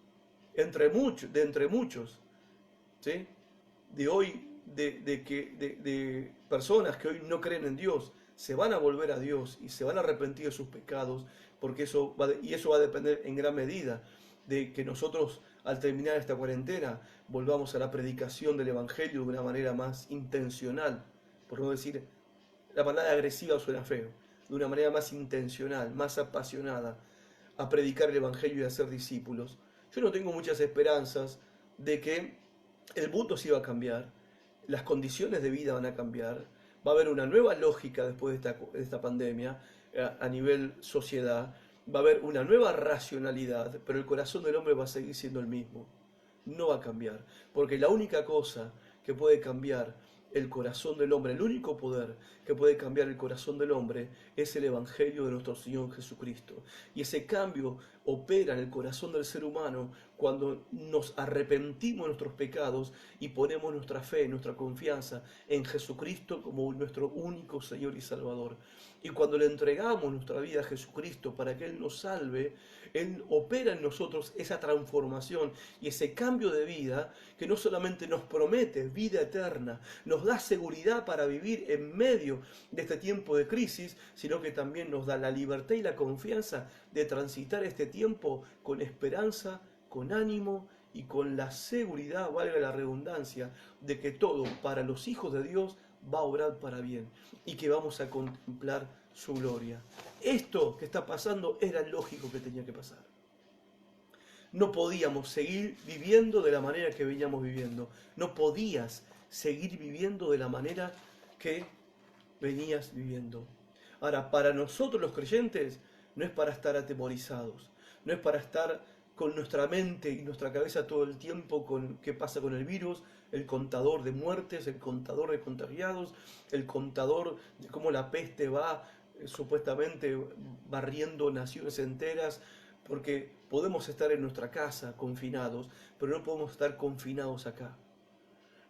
¿sí? de hoy, de personas que hoy no creen en Dios, se van a volver a Dios y se van a arrepentir de sus pecados, porque eso va a depender en gran medida de que nosotros al terminar esta cuarentena volvamos a la predicación del Evangelio de una manera más intencional, por no decir, la palabra agresiva suena feo, de una manera más intencional, más apasionada, a predicar el Evangelio y a ser discípulos. Yo no tengo muchas esperanzas de que el mundo se iba a cambiar, las condiciones de vida van a cambiar, va a haber una nueva lógica después de esta pandemia a nivel sociedad, va a haber una nueva racionalidad, pero el corazón del hombre va a seguir siendo el mismo, no va a cambiar, porque la única cosa que puede cambiar el corazón del hombre, el único poder que puede cambiar el corazón del hombre es el Evangelio de nuestro Señor Jesucristo. Y ese cambio opera en el corazón del ser humano cuando nos arrepentimos de nuestros pecados y ponemos nuestra fe, nuestra confianza en Jesucristo como nuestro único Señor y Salvador. Y cuando le entregamos nuestra vida a Jesucristo para que Él nos salve, Él opera en nosotros esa transformación y ese cambio de vida que no solamente nos promete vida eterna, nos da seguridad para vivir en medio de este tiempo de crisis, sino que también nos da la libertad y la confianza de transitar este tiempo con esperanza, con ánimo y con la seguridad, valga la redundancia, de que todo para los hijos de Dios va a obrar para bien y que vamos a contemplar su gloria. Esto que está pasando era lógico que tenía que pasar. No podíamos seguir viviendo de la manera que veníamos viviendo. No podías seguir viviendo de la manera que venías viviendo. Ahora, para nosotros los creyentes, no es para estar atemorizados, no es para estar con nuestra mente y nuestra cabeza todo el tiempo con qué pasa con el virus, el contador de muertes, el contador de contagiados, el contador de cómo la peste va supuestamente barriendo naciones enteras, porque podemos estar en nuestra casa confinados, pero no podemos estar confinados acá.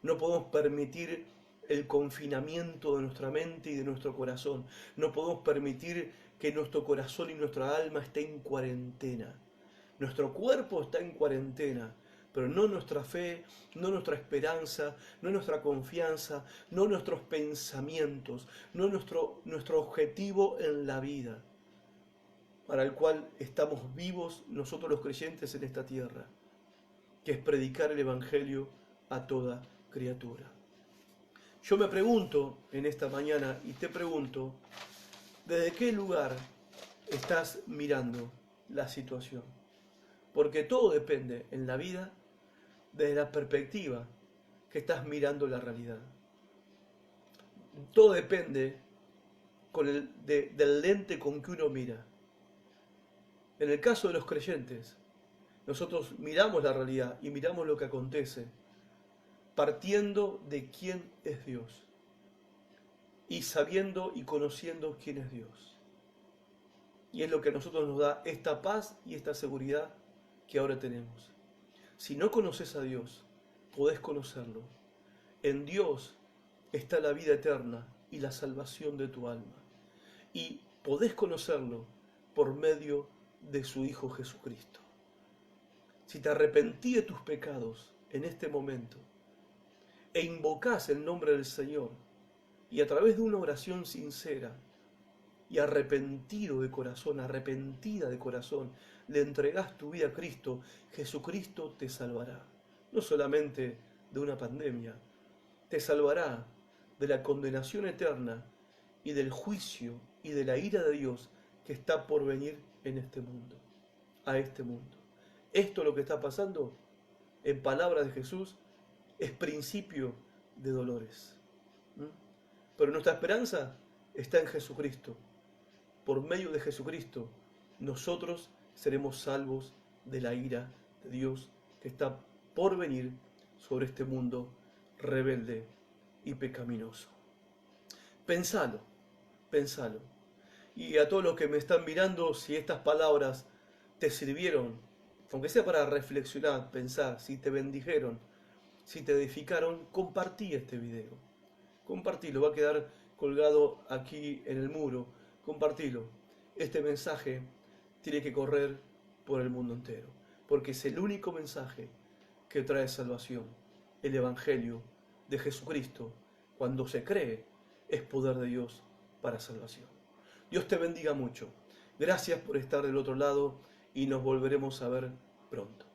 No podemos permitir el confinamiento de nuestra mente y de nuestro corazón. No podemos permitir que nuestro corazón y nuestra alma estén en cuarentena. Nuestro cuerpo está en cuarentena, pero no nuestra fe, no nuestra esperanza, no nuestra confianza, no nuestros pensamientos, no nuestro objetivo en la vida, para el cual estamos vivos nosotros los creyentes en esta tierra, que es predicar el Evangelio a toda criatura. Yo me pregunto en esta mañana y te pregunto, ¿desde qué lugar estás mirando la situación? Porque todo depende en la vida desde la perspectiva que estás mirando la realidad. Todo depende del lente con que uno mira. En el caso de los creyentes, nosotros miramos la realidad y miramos lo que acontece partiendo de quién es Dios y sabiendo y conociendo quién es Dios. Y es lo que a nosotros nos da esta paz y esta seguridad que ahora tenemos. Si no conoces a Dios, podés conocerlo. En Dios está la vida eterna y la salvación de tu alma. Y podés conocerlo por medio de su Hijo Jesucristo. Si te arrepentís de tus pecados en este momento e invocás el nombre del Señor y a través de una oración sincera y arrepentido de corazón, arrepentida de corazón, le entregás tu vida a Cristo, Jesucristo te salvará. No solamente de una pandemia, te salvará de la condenación eterna y del juicio y de la ira de Dios que está por venir en este mundo, a este mundo. Esto lo que está pasando, en palabras de Jesús, es principio de dolores. Pero nuestra esperanza está en Jesucristo. Por medio de Jesucristo, nosotros seremos salvos de la ira de Dios que está por venir sobre este mundo rebelde y pecaminoso. Pensalo, pensalo. Y a todos los que me están mirando, si estas palabras te sirvieron, aunque sea para reflexionar, pensar, si te bendijeron, si te edificaron, compartí este video. Compartilo, va a quedar colgado aquí en el muro. Compartilo. Este mensaje tiene que correr por el mundo entero, porque es el único mensaje que trae salvación, el Evangelio de Jesucristo, cuando se cree, es poder de Dios para salvación. Dios te bendiga mucho. Gracias por estar del otro lado y nos volveremos a ver pronto.